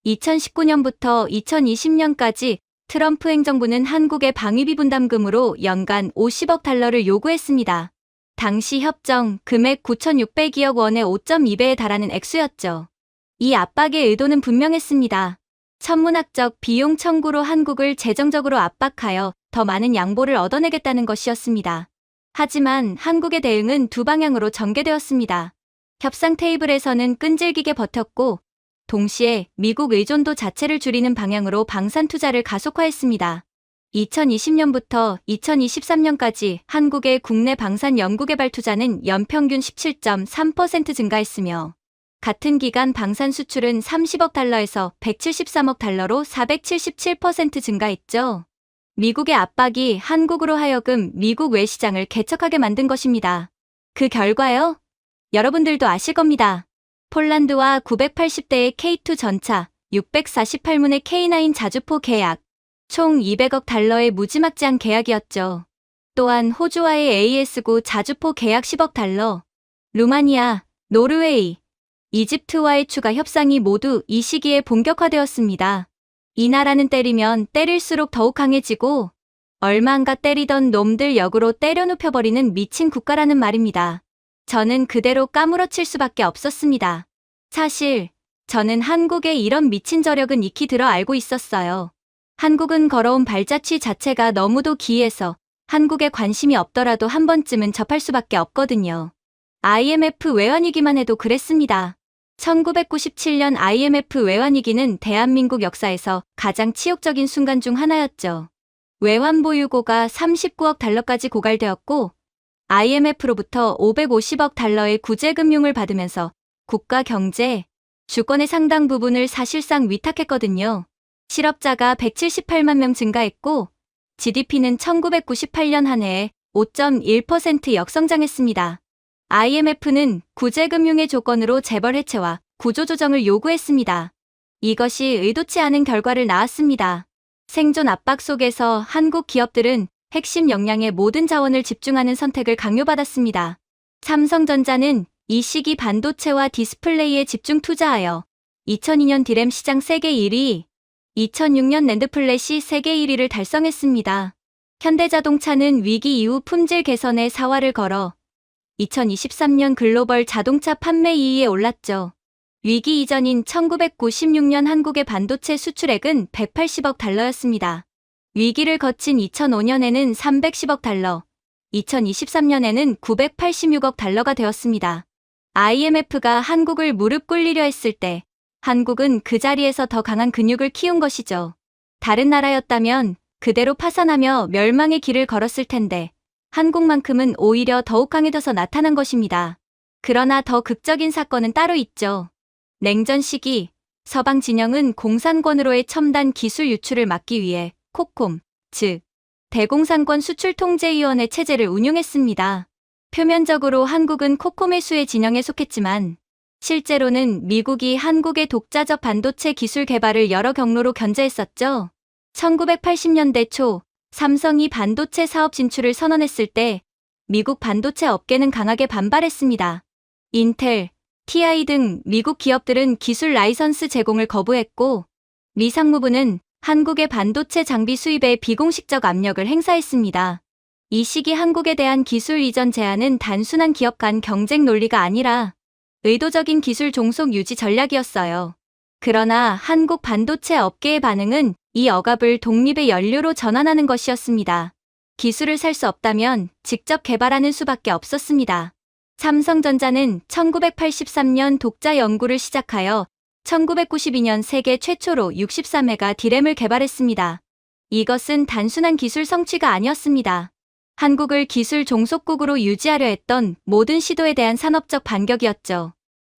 2019년부터 2020년까지 트럼프 행정부는 한국의 방위비 분담금으로 연간 50억 달러를 요구했습니다. 당시 협정 금액 9,600억 원의 5.2배에 달하는 액수였죠. 이 압박의 의도는 분명했습니다. 천문학적 비용 청구로 한국을 재정적으로 압박하여 더 많은 양보를 얻어내겠다는 것이었습니다. 하지만 한국의 대응은 두 방향으로 전개되었습니다. 협상 테이블에서는 끈질기게 버텼고 동시에 미국 의존도 자체를 줄이는 방향으로 방산 투자를 가속화했습니다. 2020년부터 2023년까지 한국의 국내 방산 연구개발 투자는 연평균 17.3% 증가했으며 같은 기간 방산 수출은 30억 달러에서 173억 달러로 477% 증가했죠. 미국의 압박이 한국으로 하여금 미국 외 시장을 개척하게 만든 것입니다. 그 결과요? 여러분들도 아실 겁니다. 폴란드와 980대의 K2 전차, 648문의 K9 자주포 계약, 총 200억 달러의 무지막지한 계약이었죠. 또한 호주와의 AS9 자주포 계약 10억 달러, 루마니아, 노르웨이, 이집트와의 추가 협상이 모두 이 시기에 본격화되었습니다. 이 나라는 때리면 때릴수록 더욱 강해지고 얼마 안가 때리던 놈들 역으로 때려 눕혀버리는 미친 국가라는 말입니다. 저는 그대로 까무러칠 수밖에 없었습니다. 사실 저는 한국의 이런 미친 저력은 익히 들어 알고 있었어요. 한국은 걸어온 발자취 자체가 너무도 기이해서 한국에 관심이 없더라도 한 번쯤은 접할 수밖에 없거든요. IMF 외환위기만 해도 그랬습니다. 1997년 IMF 외환위기는 대한민국 역사에서 가장 치욕적인 순간 중 하나였죠. 외환보유고가 39억 달러까지 고갈되었고 IMF로부터 550억 달러의 구제금융을 받으면서 국가 경제, 주권의 상당 부분을 사실상 위탁했거든요. 실업자가 178만 명 증가했고 GDP는 1998년 한 해에 5.1% 역성장했습니다. IMF는 구제금융의 조건으로 재벌 해체와 구조조정을 요구했습니다. 이것이 의도치 않은 결과를 낳았습니다. 생존 압박 속에서 한국 기업들은 핵심 역량의 모든 자원을 집중하는 선택을 강요받았습니다. 삼성전자는 이 시기 반도체와 디스플레이에 집중 투자하여 2002년 디램 시장 세계 1위, 2006년 낸드플래시 세계 1위를 달성했습니다. 현대자동차는 위기 이후 품질 개선에 사활을 걸어 2023년 글로벌 자동차 판매 2위에 올랐죠. 위기 이전인 1996년 한국의 반도체 수출액은 180억 달러였습니다. 위기를 거친 2005년에는 310억 달러, 2023년에는 986억 달러가 되었습니다. IMF가 한국을 무릎 꿇리려 했을 때 한국은 그 자리에서 더 강한 근육을 키운 것이죠. 다른 나라였다면 그대로 파산하며 멸망의 길을 걸었을 텐데 한국만큼은 오히려 더욱 강해져서 나타난 것입니다. 그러나 더 극적인 사건은 따로 있죠. 냉전 시기, 서방 진영은 공산권으로의 첨단 기술 유출을 막기 위해 코콤, 즉 대공산권 수출통제위원회 체제를 운용했습니다. 표면적으로 한국은 코콤의 수의 진영에 속했지만 실제로는 미국이 한국의 독자적 반도체 기술 개발을 여러 경로로 견제했었죠. 1980년대 초 삼성이 반도체 사업 진출을 선언했을 때 미국 반도체 업계는 강하게 반발했습니다. 인텔, TI 등 미국 기업들은 기술 라이선스 제공을 거부했고 미 상무부는 한국의 반도체 장비 수입에 비공식적 압력을 행사했습니다. 이 시기 한국에 대한 기술 이전 제한은 단순한 기업 간 경쟁 논리가 아니라 의도적인 기술 종속 유지 전략이었어요. 그러나 한국 반도체 업계의 반응은 이 억압을 독립의 연료로 전환하는 것이었습니다. 기술을 살 수 없다면 직접 개발하는 수밖에 없었습니다. 삼성전자는 1983년 독자 연구를 시작하여 1992년 세계 최초로 63메가 디램을 개발했습니다. 이것은 단순한 기술 성취가 아니었습니다. 한국을 기술 종속국으로 유지하려 했던 모든 시도에 대한 산업적 반격이었죠.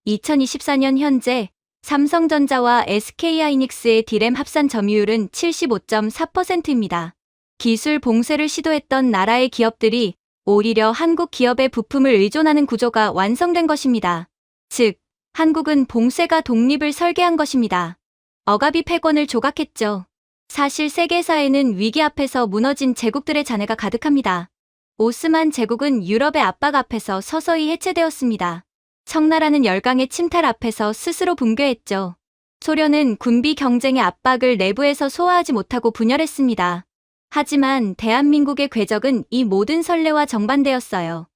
2024년 현재 삼성전자와 SK하이닉스의 디램 합산 점유율은 75.4%입니다. 기술 봉쇄를 시도했던 나라의 기업들이 오히려 한국 기업의 부품을 의존하는 구조가 완성된 것입니다. 즉, 한국은 봉쇄가 독립을 설계한 것입니다. 억압이 패권을 조각했죠. 사실 세계사에는 위기 앞에서 무너진 제국들의 잔해가 가득합니다. 오스만 제국은 유럽의 압박 앞에서 서서히 해체되었습니다. 청나라는 열강의 침탈 앞에서 스스로 붕괴했죠. 소련은 군비 경쟁의 압박을 내부에서 소화하지 못하고 분열했습니다. 하지만 대한민국의 궤적은 이 모든 선례와 정반대였어요.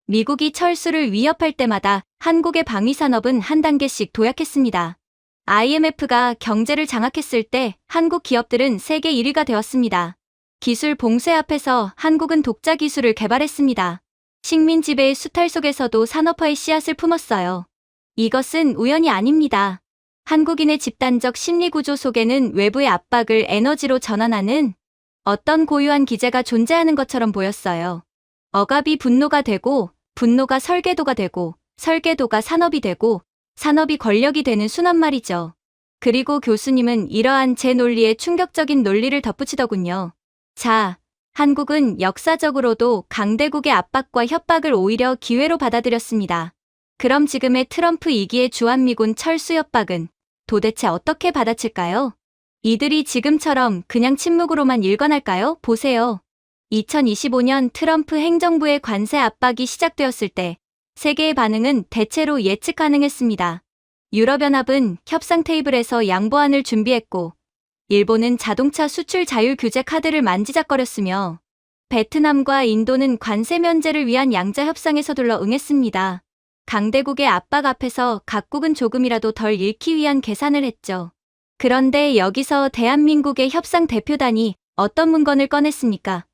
미국이 철수를 위협할 때마다 한국의 방위산업은 한 단계씩 도약했습니다. IMF가 경제를 장악했을 때 한국 기업들은 세계 1위가 되었습니다. 기술 봉쇄 앞에서 한국은 독자 기술을 개발했습니다. 식민 지배의 수탈 속에서도 산업화의 씨앗을 품었어요. 이것은 우연이 아닙니다. 한국인의 집단적 심리 구조 속에는 외부의 압박을 에너지로 전환하는 어떤 고유한 기제가 존재하는 것처럼 보였어요. 억압이 분노가 되고, 분노가 설계도가 되고, 설계도가 산업이 되고, 산업이 권력이 되는 순환 말이죠. 그리고 교수님은 이러한 제 논리에 충격적인 논리를 덧붙이더군요. 자, 한국은 역사적으로도 강대국의 압박과 협박을 오히려 기회로 받아들였습니다. 그럼 지금의 트럼프 2기의 주한미군 철수 협박은 도대체 어떻게 받아칠까요? 이들이 지금처럼 그냥 침묵으로만 일관할까요? 보세요. 2025년 트럼프 행정부의 관세 압박이 시작되었을 때 세계의 반응은 대체로 예측 가능했습니다. 유럽연합은 협상 테이블에서 양보안을 준비했고, 일본은 자동차 수출 자율 규제 카드를 만지작거렸으며, 베트남과 인도는 관세 면제를 위한 양자 협상에 서둘러 응했습니다. 강대국의 압박 앞에서 각국은 조금이라도 덜 잃기 위한 계산을 했죠. 그런데 여기서 대한민국의 협상 대표단이 어떤 문건을 꺼냈습니까?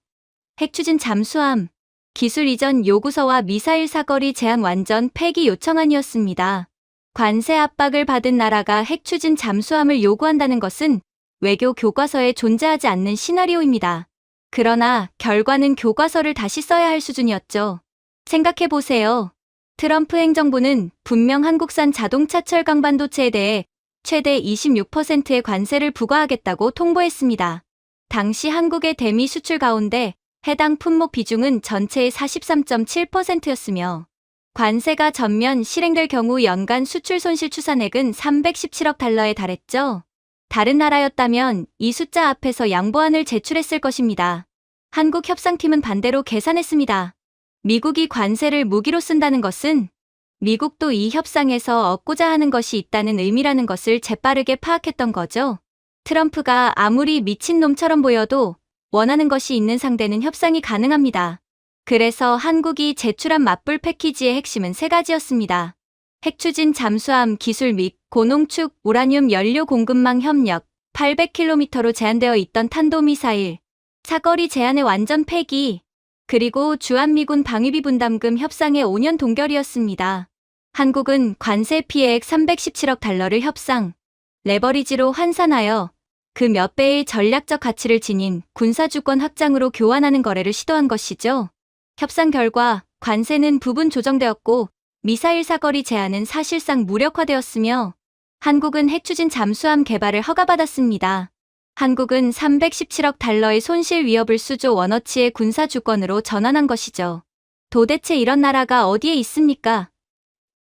핵추진 잠수함, 기술 이전 요구서와 미사일 사거리 제한 완전 폐기 요청안이었습니다. 관세 압박을 받은 나라가 핵추진 잠수함을 요구한다는 것은 외교 교과서에 존재하지 않는 시나리오입니다. 그러나 결과는 교과서를 다시 써야 할 수준이었죠. 생각해보세요. 트럼프 행정부는 분명 한국산 자동차 철강 반도체에 대해 최대 26%의 관세를 부과하겠다고 통보했습니다. 당시 한국의 대미 수출 가운데 해당 품목 비중은 전체의 43.7%였으며 관세가 전면 실행될 경우 연간 수출 손실 추산액은 317억 달러에 달했죠. 다른 나라였다면 이 숫자 앞에서 양보안을 제출했을 것입니다. 한국 협상팀은 반대로 계산했습니다. 미국이 관세를 무기로 쓴다는 것은 미국도 이 협상에서 얻고자 하는 것이 있다는 의미라는 것을 재빠르게 파악했던 거죠. 트럼프가 아무리 미친놈처럼 보여도 원하는 것이 있는 상대는 협상이 가능합니다. 그래서 한국이 제출한 맞불 패키지의 핵심은 세 가지였습니다. 핵추진 잠수함 기술 및 고농축 우라늄 연료 공급망 협력, 800km로 제한되어 있던 탄도미사일, 사거리 제한의 완전 폐기, 그리고 주한미군 방위비 분담금 협상의 5년 동결이었습니다. 한국은 관세 피해액 317억 달러를 협상, 레버리지로 환산하여 그 몇 배의 전략적 가치를 지닌 군사주권 확장으로 교환하는 거래를 시도한 것이죠. 협상 결과 관세는 부분 조정되었고 미사일 사거리 제한은 사실상 무력화되었으며 한국은 핵추진 잠수함 개발을 허가받았습니다. 한국은 317억 달러의 손실 위협을 수조 원어치의 군사주권으로 전환한 것이죠. 도대체 이런 나라가 어디에 있습니까?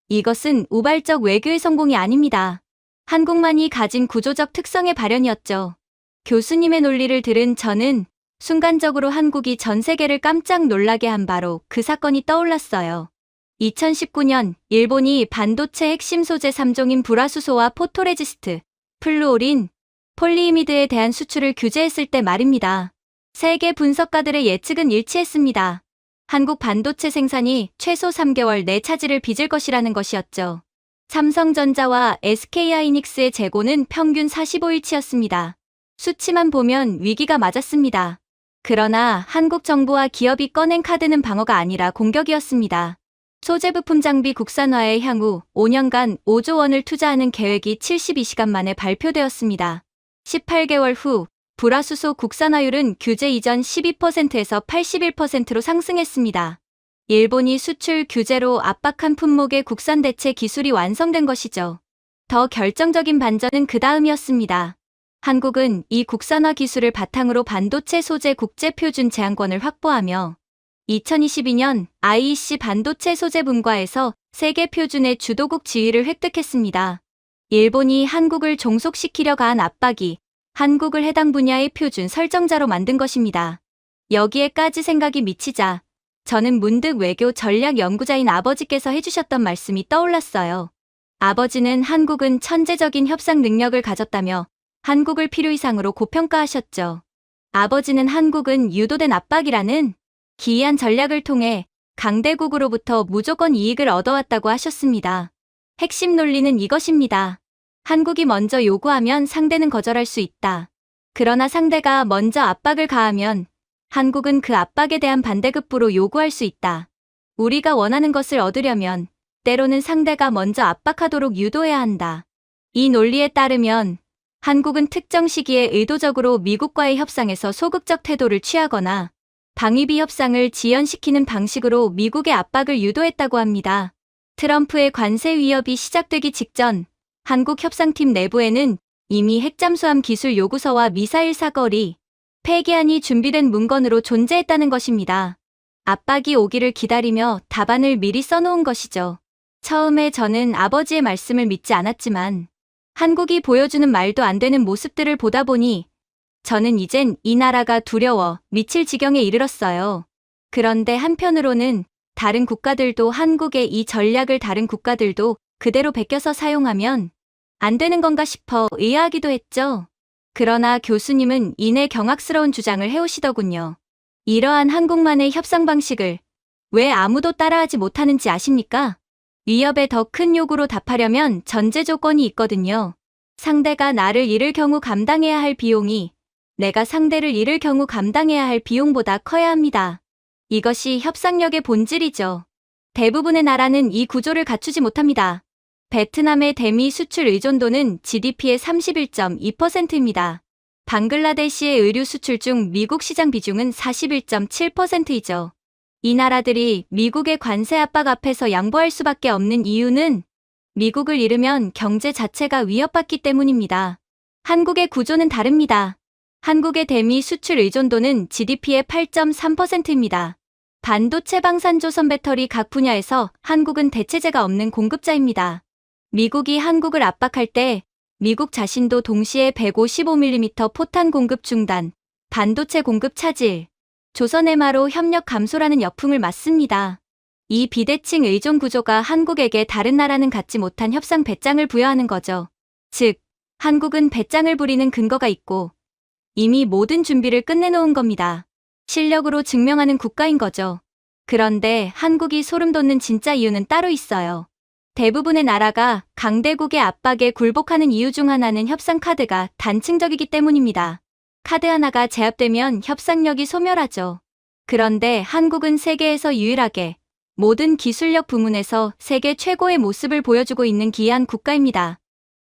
이것은 우발적 외교의 성공이 아닙니다. 한국만이 가진 구조적 특성의 발현이었죠. 교수님의 논리를 들은 저는 순간적으로 한국이 전 세계를 깜짝 놀라게 한 바로 그 사건이 떠올랐어요. 2019년 일본이 반도체 핵심 소재 3종인 불화수소와 포토레지스트, 플루오린, 폴리이미드에 대한 수출을 규제했을 때 말입니다. 세계 분석가들의 예측은 일치했습니다. 한국 반도체 생산이 최소 3개월 내 차질을 빚을 것이라는 것이었죠. 삼성전자와 SK하이닉스의 재고는 평균 45일치였습니다. 수치만 보면 위기가 맞았습니다. 그러나 한국 정부와 기업이 꺼낸 카드는 방어가 아니라 공격이었습니다. 소재 부품 장비 국산화에 향후 5년간 5조 원을 투자하는 계획이 72시간 만에 발표되었습니다. 18개월 후 불화수소 국산화율은 규제 이전 12%에서 81%로 상승했습니다. 일본이 수출 규제로 압박한 품목의 국산 대체 기술이 완성된 것이죠. 더 결정적인 반전은 그 다음이었습니다. 한국은 이 국산화 기술을 바탕으로 반도체 소재 국제표준 제한권을 확보하며 2022년 IEC 반도체 소재 분과에서 세계 표준의 주도국 지위를 획득했습니다. 일본이 한국을 종속시키려 가한 압박이 한국을 해당 분야의 표준 설정자로 만든 것입니다. 여기에까지 생각이 미치자 저는 문득 외교 전략 연구자인 아버지께서 해주셨던 말씀이 떠올랐어요. 아버지는 한국은 천재적인 협상 능력을 가졌다며 한국을 필요 이상으로 고평가하셨죠. 아버지는 한국은 유도된 압박이라는 기이한 전략을 통해 강대국으로부터 무조건 이익을 얻어왔다고 하셨습니다. 핵심 논리는 이것입니다. 한국이 먼저 요구하면 상대는 거절할 수 있다. 그러나 상대가 먼저 압박을 가하면 한국은 그 압박에 대한 반대급부로 요구할 수 있다. 우리가 원하는 것을 얻으려면 때로는 상대가 먼저 압박하도록 유도해야 한다. 이 논리에 따르면 한국은 특정 시기에 의도적으로 미국과의 협상에서 소극적 태도를 취하거나 방위비 협상을 지연시키는 방식으로 미국의 압박을 유도했다고 합니다. 트럼프의 관세 위협이 시작되기 직전 한국 협상팀 내부에는 이미 핵잠수함 기술 요구서와 미사일 사거리, 폐기안이 준비된 문건으로 존재했다는 것입니다. 압박이 오기를 기다리며 답안을 미리 써놓은 것이죠. 처음에 저는 아버지의 말씀을 믿지 않았지만 한국이 보여주는 말도 안 되는 모습들을 보다 보니 저는 이젠 이 나라가 두려워 미칠 지경에 이르렀어요. 그런데 한편으로는 다른 국가들도 한국의 이 전략을 다른 국가들도 그대로 베껴서 사용하면 안 되는 건가 싶어 의아하기도 했죠. 그러나 교수님은 이내 경악스러운 주장을 해오시더군요. 이러한 한국만의 협상 방식을 왜 아무도 따라하지 못하는지 아십니까? 위협에 더 큰 요구로 답하려면 전제 조건이 있거든요. 상대가 나를 잃을 경우 감당해야 할 비용이 내가 상대를 잃을 경우 감당해야 할 비용보다 커야 합니다. 이것이 협상력의 본질이죠. 대부분의 나라는 이 구조를 갖추지 못합니다. 베트남의 대미 수출 의존도는 GDP의 31.2%입니다. 방글라데시의 의류 수출 중 미국 시장 비중은 41.7%이죠. 이 나라들이 미국의 관세 압박 앞에서 양보할 수밖에 없는 이유는 미국을 잃으면 경제 자체가 위협받기 때문입니다. 한국의 구조는 다릅니다. 한국의 대미 수출 의존도는 GDP의 8.3%입니다. 반도체 방산조선 배터리 각 분야에서 한국은 대체제가 없는 공급자입니다. 미국이 한국을 압박할 때 미국 자신도 동시에 155mm 포탄 공급 중단, 반도체 공급 차질, 조선해마로 협력 감소라는 역풍을 맞습니다. 이 비대칭 의존 구조가 한국에게 다른 나라는 갖지 못한 협상 배짱을 부여하는 거죠. 즉, 한국은 배짱을 부리는 근거가 있고 이미 모든 준비를 끝내놓은 겁니다. 실력으로 증명하는 국가인 거죠. 그런데 한국이 소름 돋는 진짜 이유는 따로 있어요. 대부분의 나라가 강대국의 압박에 굴복하는 이유 중 하나는 협상 카드가 단층적이기 때문입니다. 카드 하나가 제압되면 협상력이 소멸하죠. 그런데 한국은 세계에서 유일하게 모든 기술력 부문에서 세계 최고의 모습을 보여주고 있는 기이한 국가입니다.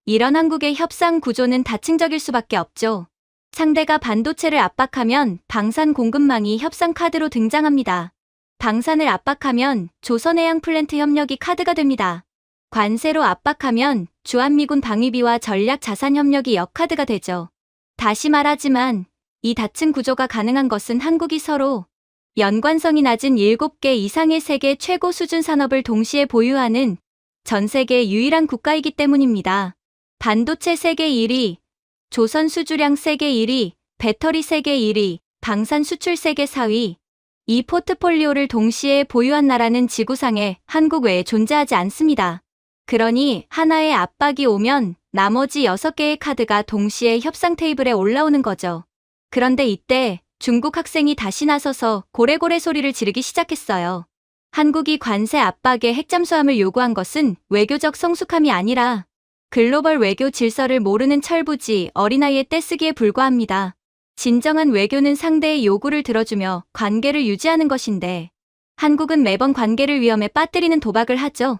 이런 한국의 협상 구조는 다층적일 수밖에 없죠. 상대가 반도체를 압박하면 방산 공급망이 협상 카드로 등장합니다. 방산을 압박하면 조선해양 플랜트 협력이 카드가 됩니다. 관세로 압박하면 주한미군 방위비와 전략 자산 협력이 역카드가 되죠. 다시 말하지만 이 다층 구조가 가능한 것은 한국이 서로 연관성이 낮은 7개 이상의 세계 최고 수준 산업을 동시에 보유하는 전 세계 유일한 국가이기 때문입니다. 반도체 세계 1위, 조선 수주량 세계 1위, 배터리 세계 1위, 방산 수출 세계 4위. 이 포트폴리오를 동시에 보유한 나라는 지구상에 한국 외에 존재하지 않습니다. 그러니 하나의 압박이 오면 나머지 6개의 카드가 동시에 협상 테이블에 올라오는 거죠. 그런데 이때 중국 학생이 다시 나서서 고래고래 소리를 지르기 시작했어요. 한국이 관세 압박에 핵잠수함을 요구한 것은 외교적 성숙함이 아니라 글로벌 외교 질서를 모르는 철부지 어린아이의 떼쓰기에 불과합니다. 진정한 외교는 상대의 요구를 들어주며 관계를 유지하는 것인데 한국은 매번 관계를 위험에 빠뜨리는 도박을 하죠.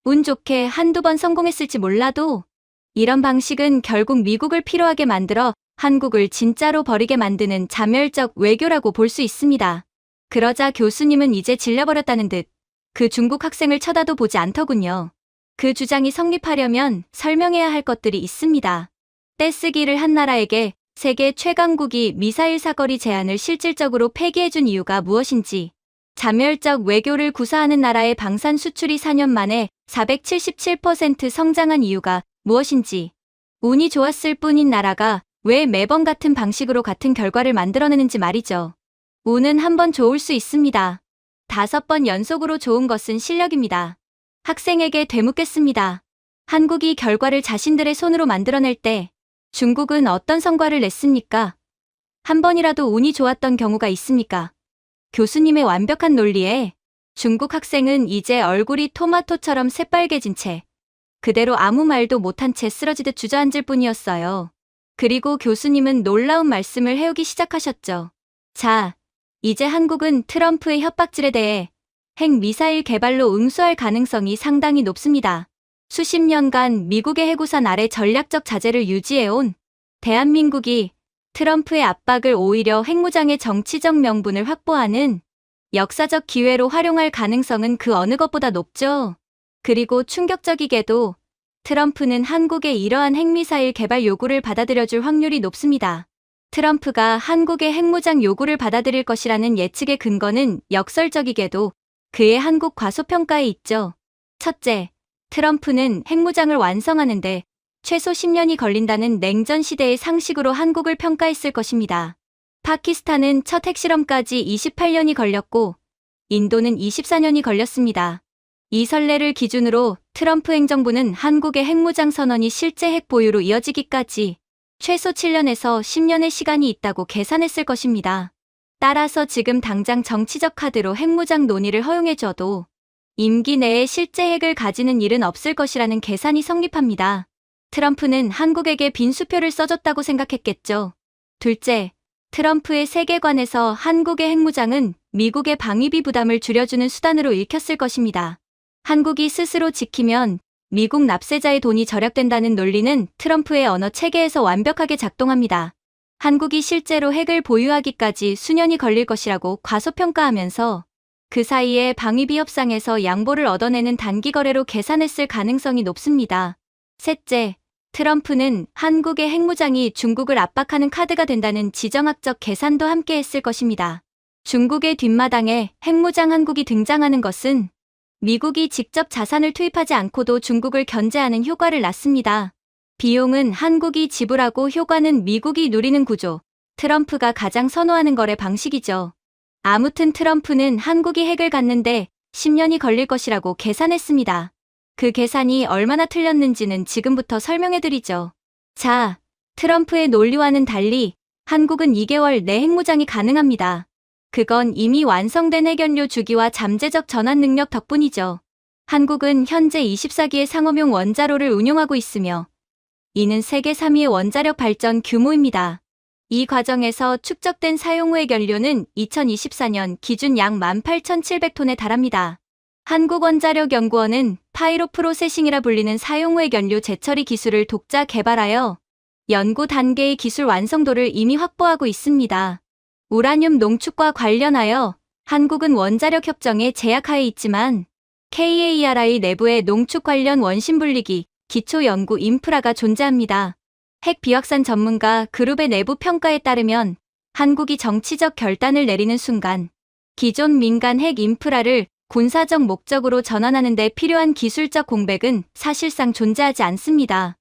운 좋게 한두 번 성공했을지 몰라도 이런 방식은 결국 미국을 필요하게 만들어 한국을 진짜로 버리게 만드는 자멸적 외교라고 볼 수 있습니다. 그러자 교수님은 이제 질려버렸다는 듯 그 중국 학생을 쳐다도 보지 않더군요. 그 주장이 성립하려면 설명해야 할 것들이 있습니다. 떼쓰기를 한 나라에게 세계 최강국이 미사일 사거리 제한을 실질적으로 폐기해준 이유가 무엇인지, 자멸적 외교를 구사하는 나라의 방산 수출이 4년 만에 477% 성장한 이유가 무엇인지, 운이 좋았을 뿐인 나라가 왜 매번 같은 방식으로 같은 결과를 만들어내는지 말이죠. 운은 한 번 좋을 수 있습니다. 5번 연속으로 좋은 것은 실력입니다. 학생에게 되묻겠습니다. 한국이 결과를 자신들의 손으로 만들어낼 때 중국은 어떤 성과를 냈습니까? 한 번이라도 운이 좋았던 경우가 있습니까? 교수님의 완벽한 논리에 중국 학생은 이제 얼굴이 토마토처럼 새빨개진 채 그대로 아무 말도 못한 채 쓰러지듯 주저앉을 뿐이었어요. 그리고 교수님은 놀라운 말씀을 해오기 시작하셨죠. 자, 이제 한국은 트럼프의 협박질에 대해 핵미사일 개발로 응수할 가능성이 상당히 높습니다. 수십 년간 미국의 해구산 아래 전략적 자제를 유지해온 대한민국이 트럼프의 압박을 오히려 핵무장의 정치적 명분을 확보하는 역사적 기회로 활용할 가능성은 그 어느 것보다 높죠. 그리고 충격적이게도 트럼프는 한국의 이러한 핵미사일 개발 요구를 받아들여줄 확률이 높습니다. 트럼프가 한국의 핵무장 요구를 받아들일 것이라는 예측의 근거는 역설적이게도 그의 한국 과소평가에 있죠. 첫째, 트럼프는 핵무장을 완성하는데 최소 10년이 걸린다는 냉전 시대의 상식으로 한국을 평가했을 것입니다. 파키스탄은 첫 핵실험까지 28년이 걸렸고 인도는 24년이 걸렸습니다. 이 선례를 기준으로 트럼프 행정부는 한국의 핵무장 선언이 실제 핵 보유로 이어지기까지 최소 7년에서 10년의 시간이 있다고 계산했을 것입니다. 따라서 지금 당장 정치적 카드로 핵무장 논의를 허용해줘도 임기 내에 실제 핵을 가지는 일은 없을 것이라는 계산이 성립합니다. 트럼프는 한국에게 빈수표를 써줬다고 생각했겠죠. 둘째, 트럼프의 세계관에서 한국의 핵무장은 미국의 방위비 부담을 줄여주는 수단으로 읽혔을 것입니다. 한국이 스스로 지키면 미국 납세자의 돈이 절약된다는 논리는 트럼프의 언어 체계에서 완벽하게 작동합니다. 한국이 실제로 핵을 보유하기까지 수년이 걸릴 것이라고 과소평가하면서 그 사이에 방위비 협상에서 양보를 얻어내는 단기 거래로 계산했을 가능성이 높습니다. 셋째, 트럼프는 한국의 핵무장이 중국을 압박하는 카드가 된다는 지정학적 계산도 함께 했을 것입니다. 중국의 뒷마당에 핵무장 한국이 등장하는 것은 미국이 직접 자산을 투입하지 않고도 중국을 견제하는 효과를 낳습니다. 비용은 한국이 지불하고 효과는 미국이 누리는 구조, 트럼프가 가장 선호하는 거래 방식이죠. 아무튼 트럼프는 한국이 핵을 갖는데 10년이 걸릴 것이라고 계산했습니다. 그 계산이 얼마나 틀렸는지는 지금부터 설명해드리죠. 자, 트럼프의 논리와는 달리 한국은 2개월 내 핵무장이 가능합니다. 그건 이미 완성된 핵연료 주기와 잠재적 전환 능력 덕분이죠. 한국은 현재 24기의 상업용 원자로를 운용하고 있으며 이는 세계 3위의 원자력 발전 규모입니다. 이 과정에서 축적된 사용 후의 연료는 2024년 기준 약 18,700톤에 달합니다. 한국원자력연구원은 파이로 프로세싱이라 불리는 사용 후의 연료 재처리 기술을 독자 개발하여 연구 단계의 기술 완성도를 이미 확보하고 있습니다. 우라늄 농축과 관련하여 한국은 원자력 협정에 제약하에 있지만 KARI 내부에 농축 관련 원심 분리기, 기초 연구 인프라가 존재합니다. 핵 비확산 전문가 그룹의 내부 평가에 따르면 한국이 정치적 결단을 내리는 순간 기존 민간 핵 인프라를 군사적 목적으로 전환하는 데 필요한 기술적 공백은 사실상 존재하지 않습니다.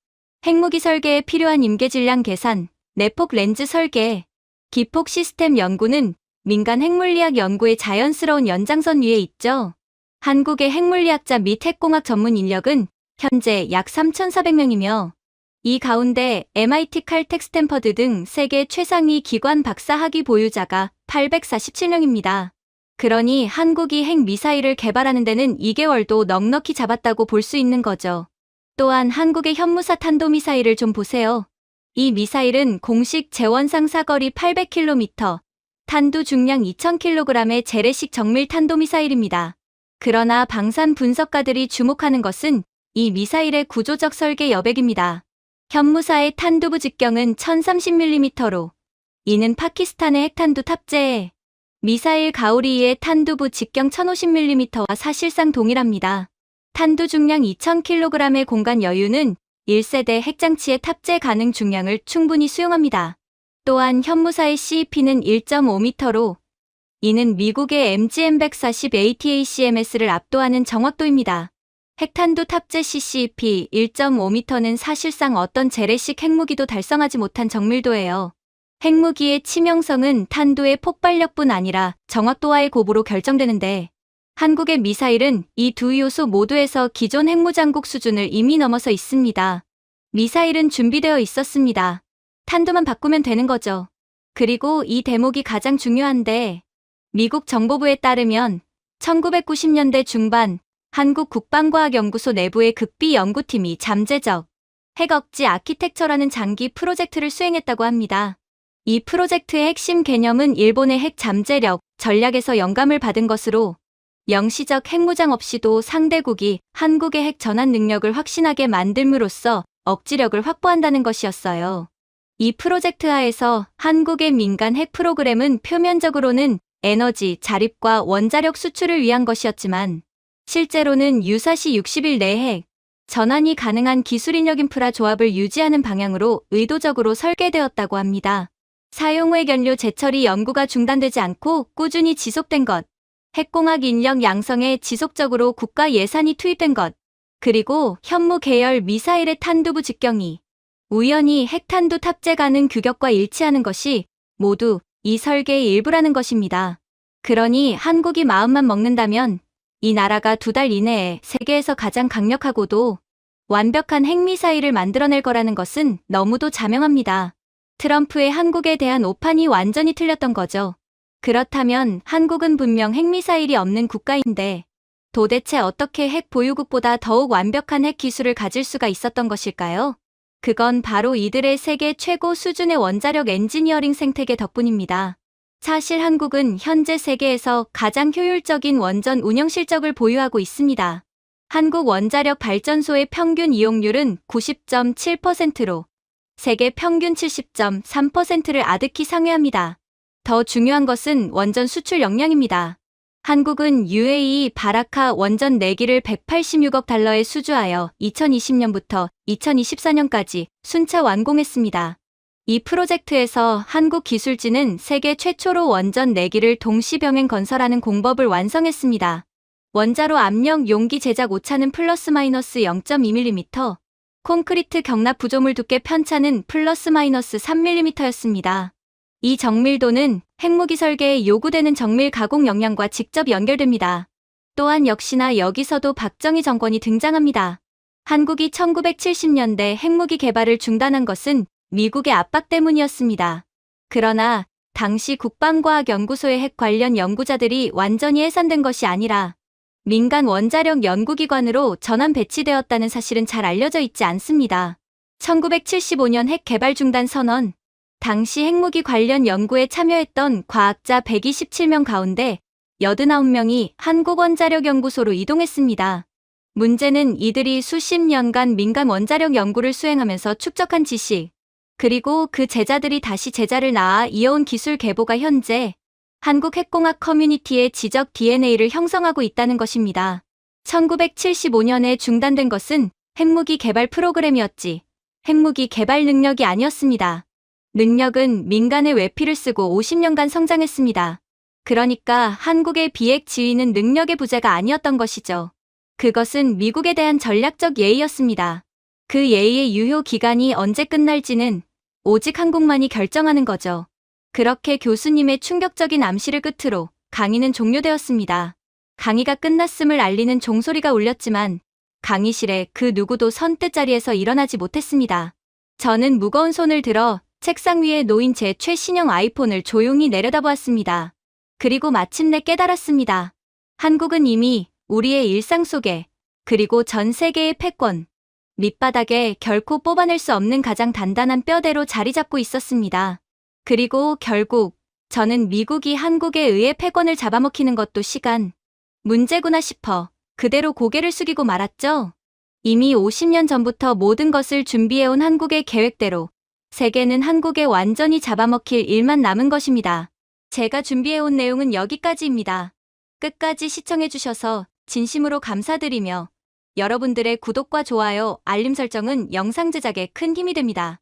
핵무기 설계에 필요한 임계 질량 계산, 내폭 렌즈 설계, 기폭 시스템 연구는 민간 핵물리학 연구의 자연스러운 연장선 위에 있죠. 한국의 핵물리학자 및 핵공학 전문 인력은 현재 약 3,400명이며 이 가운데 MIT, 칼텍, 스탠퍼드 등 세계 최상위 기관 박사 학위 보유자가 847명입니다. 그러니 한국이 핵미사일을 개발하는 데는 2개월도 넉넉히 잡았다고 볼 수 있는 거죠. 또한 한국의 현무사 탄도미사일을 좀 보세요. 이 미사일은 공식 재원상 사거리 800km, 탄두 중량 2000kg의 재래식 정밀 탄도미사일입니다. 그러나 방산 분석가들이 주목하는 것은 이 미사일의 구조적 설계 여백입니다. 현무사의 탄두부 직경은 1030mm로 이는 파키스탄의 핵탄두 탑재에 미사일 가우리의 탄두부 직경 1050mm와 사실상 동일합니다. 탄두 중량 2000kg의 공간 여유는 1세대 핵장치의 탑재 가능 중량을 충분히 수용합니다. 또한 현무사의 CEP는 1.5m로 이는 미국의 MGM-140 ATACMS를 압도하는 정확도입니다. 핵탄두 탑재 CCEP 1.5m는 사실상 어떤 재래식 핵무기도 달성하지 못한 정밀도예요. 핵무기의 치명성은 탄두의 폭발력뿐 아니라 정확도와의 고부로 결정되는데 한국의 미사일은 이 두 요소 모두에서 기존 핵무장국 수준을 이미 넘어서 있습니다. 미사일은 준비되어 있었습니다. 탄두만 바꾸면 되는 거죠. 그리고 이 대목이 가장 중요한데 미국 정보부에 따르면 1990년대 중반 한국 국방과학연구소 내부의 극비 연구팀이 잠재적 핵 억지 아키텍처라는 장기 프로젝트를 수행했다고 합니다. 이 프로젝트의 핵심 개념은 일본의 핵 잠재력, 전략에서 영감을 받은 것으로 영시적 핵무장 없이도 상대국이 한국의 핵 전환 능력을 확신하게 만들므로써 억지력을 확보한다는 것이었어요. 이 프로젝트 하에서 한국의 민간 핵 프로그램은 표면적으로는 에너지, 자립과 원자력 수출을 위한 것이었지만 실제로는 유사시 60일 내 핵 전환이 가능한 기술인력 인프라 조합을 유지하는 방향으로 의도적으로 설계되었다고 합니다. 사용 후 연료 재처리 연구가 중단되지 않고 꾸준히 지속된 것, 핵공학 인력 양성에 지속적으로 국가 예산이 투입된 것, 그리고 현무 계열 미사일의 탄두부 직경이 우연히 핵탄두 탑재 가능 규격과 일치하는 것이 모두 이 설계의 일부라는 것입니다. 그러니 한국이 마음만 먹는다면 이 나라가 2달 이내에 세계에서 가장 강력하고도 완벽한 핵미사일을 만들어낼 거라는 것은 너무도 자명합니다. 트럼프의 한국에 대한 오판이 완전히 틀렸던 거죠. 그렇다면 한국은 분명 핵미사일이 없는 국가인데 도대체 어떻게 핵 보유국보다 더욱 완벽한 핵 기술을 가질 수가 있었던 것일까요? 그건 바로 이들의 세계 최고 수준의 원자력 엔지니어링 생태계 덕분입니다. 사실 한국은 현재 세계에서 가장 효율적인 원전 운영 실적을 보유하고 있습니다. 한국 원자력 발전소의 평균 이용률은 90.7%로 세계 평균 70.3%를 아득히 상회합니다. 더 중요한 것은 원전 수출 역량입니다. 한국은 UAE 바라카 원전 4기를 186억 달러에 수주하여 2020년부터 2024년까지 순차 완공했습니다. 이 프로젝트에서 한국 기술진은 세계 최초로 원전 4기를 동시 병행 건설하는 공법을 완성했습니다. 원자로 압력 용기 제작 오차는 플러스 마이너스 0.2mm, 콘크리트 경납 구조물 두께 편차는 플러스 마이너스 3mm였습니다. 이 정밀도는 핵무기 설계에 요구되는 정밀 가공 역량과 직접 연결됩니다. 또한 역시나 여기서도 박정희 정권이 등장합니다. 한국이 1970년대 핵무기 개발을 중단한 것은 미국의 압박 때문이었습니다. 그러나 당시 국방과학연구소의 핵 관련 연구자들이 완전히 해산된 것이 아니라 민간 원자력 연구기관으로 전환 배치되었다는 사실은 잘 알려져 있지 않습니다. 1975년 핵 개발 중단 선언, 당시 핵무기 관련 연구에 참여했던 과학자 127명 가운데 89명이 한국원자력연구소로 이동했습니다. 문제는 이들이 수십 년간 민간 원자력 연구를 수행하면서 축적한 지식, 그리고 그 제자들이 다시 제자를 낳아 이어온 기술 계보가 현재 한국 핵공학 커뮤니티의 지적 DNA를 형성하고 있다는 것입니다. 1975년에 중단된 것은 핵무기 개발 프로그램이었지 핵무기 개발 능력이 아니었습니다. 능력은 민간의 외피를 쓰고 50년간 성장했습니다. 그러니까 한국의 비핵 지위는 능력의 부재가 아니었던 것이죠. 그것은 미국에 대한 전략적 예의였습니다. 그 예의의 유효 기간이 언제 끝날지는 오직 한국만이 결정하는 거죠. 그렇게 교수님의 충격적인 암시를 끝으로 강의는 종료되었습니다. 강의가 끝났음을 알리는 종소리가 울렸지만 강의실에 그 누구도 선뜻 자리에서 일어나지 못했습니다. 저는 무거운 손을 들어 책상 위에 놓인 제 최신형 아이폰을 조용히 내려다보았습니다. 그리고 마침내 깨달았습니다. 한국은 이미 우리의 일상 속에, 그리고 전 세계의 패권, 밑바닥에 결코 뽑아낼 수 없는 가장 단단한 뼈대로 자리 잡고 있었습니다. 그리고 결국 저는 미국이 한국에 의해 패권을 잡아먹히는 것도 시간 문제구나 싶어 그대로 고개를 숙이고 말았죠. 이미 50년 전부터 모든 것을 준비해온 한국의 계획대로 세계는 한국에 완전히 잡아먹힐 일만 남은 것입니다. 제가 준비해온 내용은 여기까지입니다. 끝까지 시청해주셔서 진심으로 감사드리며 여러분들의 구독과 좋아요, 알림 설정은 영상 제작에 큰 힘이 됩니다.